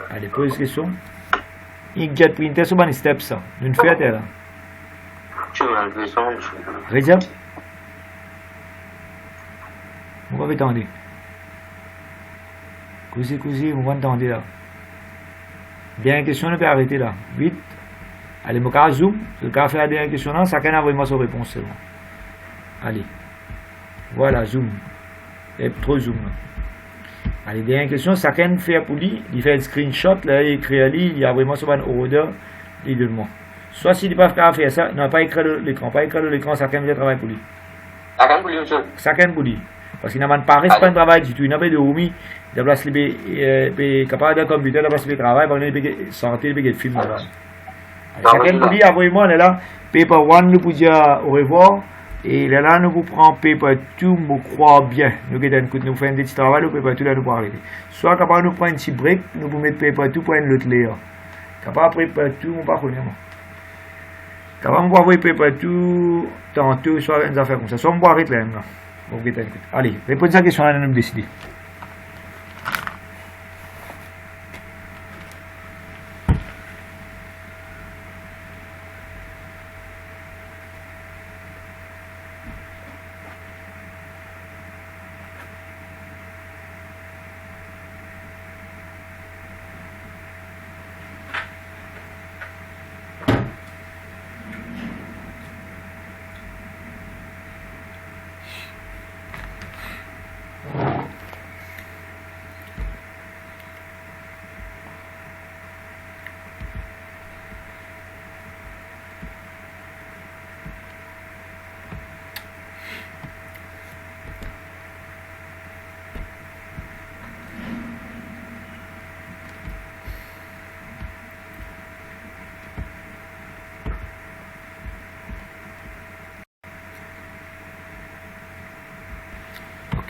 Allez, pose question. Inkjet printer sur les steps ça. Nous faisons là. Reza? Vous avez entendu? Cousi, vous entendez là. Dernière question, on peut arrêter là. Vite. Allez, je vais zoom. Je vais faire la dernière question là. Chacun a vraiment sa réponse seulement. Allez. Voilà, zoom. Il y a trop zoom là. Allez, dernière question. Chacun fait pour lui. Il fait un screenshot. Là, il écrit à lui. Il y a vraiment son order. Il demande. Soit s'il n'est pas capable de faire ça, non, pas écrire l'écran. Pas écrire l'écran, chacun vient travailler pour lui. Chacun pour lui. Parce qu'il n'a pas un travail du tout. Il n'a pas de homi. Il doit se capable de computer, il doit se travail, il doit sortir, il doit film. Chacun pour lui, envoyez-moi, on est là. Paper 1, nous vous dire au revoir. Et là, nous vous prenons paper 2, nous croyons bien. Nous faisons un petit travail, nous paper 2, là, nous pouvons arrêter. Soit capable nous prendre un petit break, nous vous mettons paper 2 pour une autre layer. Capable paper 2, nous ne pas connaître. Capable nous envoyer paper 2 tantôt, soit une affaire comme ça. Soit nous pouvons arrêter là. Allez, répondez à la question, là, nous décider.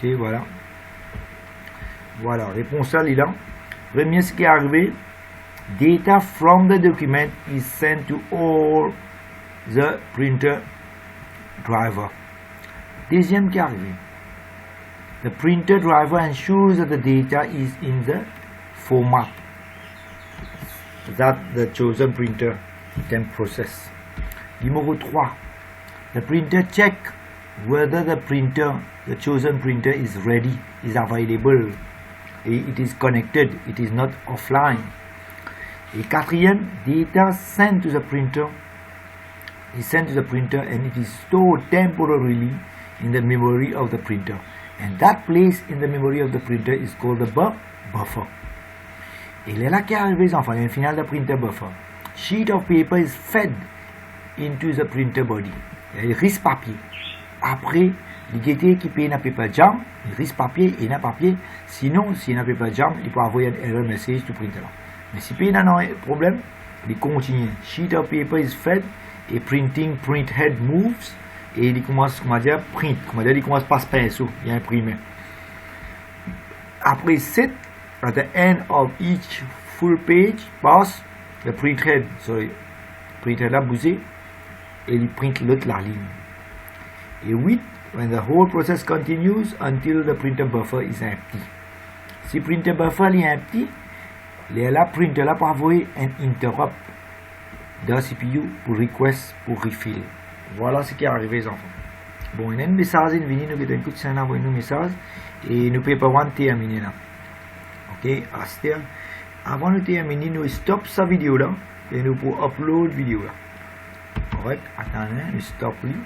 Ok, voilà. Voilà, réponse là, là. Premier, ce qui est arrivé, data from the document is sent to all the printer driver. Deuxième qui est arrivé, the printer driver ensures that the data is in the format that the chosen printer can process. Numéro 3, the printer check whether the chosen printer is ready, is available, it is connected, it is not offline. Et quatrième, data sent to the printer is sent to the printer and it is stored temporarily in the memory of the printer, and that place in the memory of the printer is called the buffer. Et là qui arrive les enfants, le final de printer buffer, sheet of paper is fed into the printer body. Il risque papier. Après, il est équipé d'un paper jam, il risque papier et d'un papier. Sinon, s'il n'a paper jam, il peut envoyer un error message to printer. Mais si il n'a pas de problème, il continue. Sheet of paper is fed et print head moves et il commence, comment dire, print. Comment dire, il commence par ce pinceau, il imprime. Après, set at the end of each full page pass the print head. Print head là bougé et il print l'autre la ligne. Et 8, when the whole process continues until the printer buffer is empty. Si printer buffer est empty, la printer là peut envoyer un interrupt dans CPU pour request pour refill. Voilà ce qui est arrivé les enfants. Bon, il y a un message qui vient, nous avons un envoyer un message et nous pouvons terminer là. Ok, Aster. Avant de terminer, nous stop sa vidéo là et nous pouvons upload vidéo là. Correct, attendez, nous stop lui.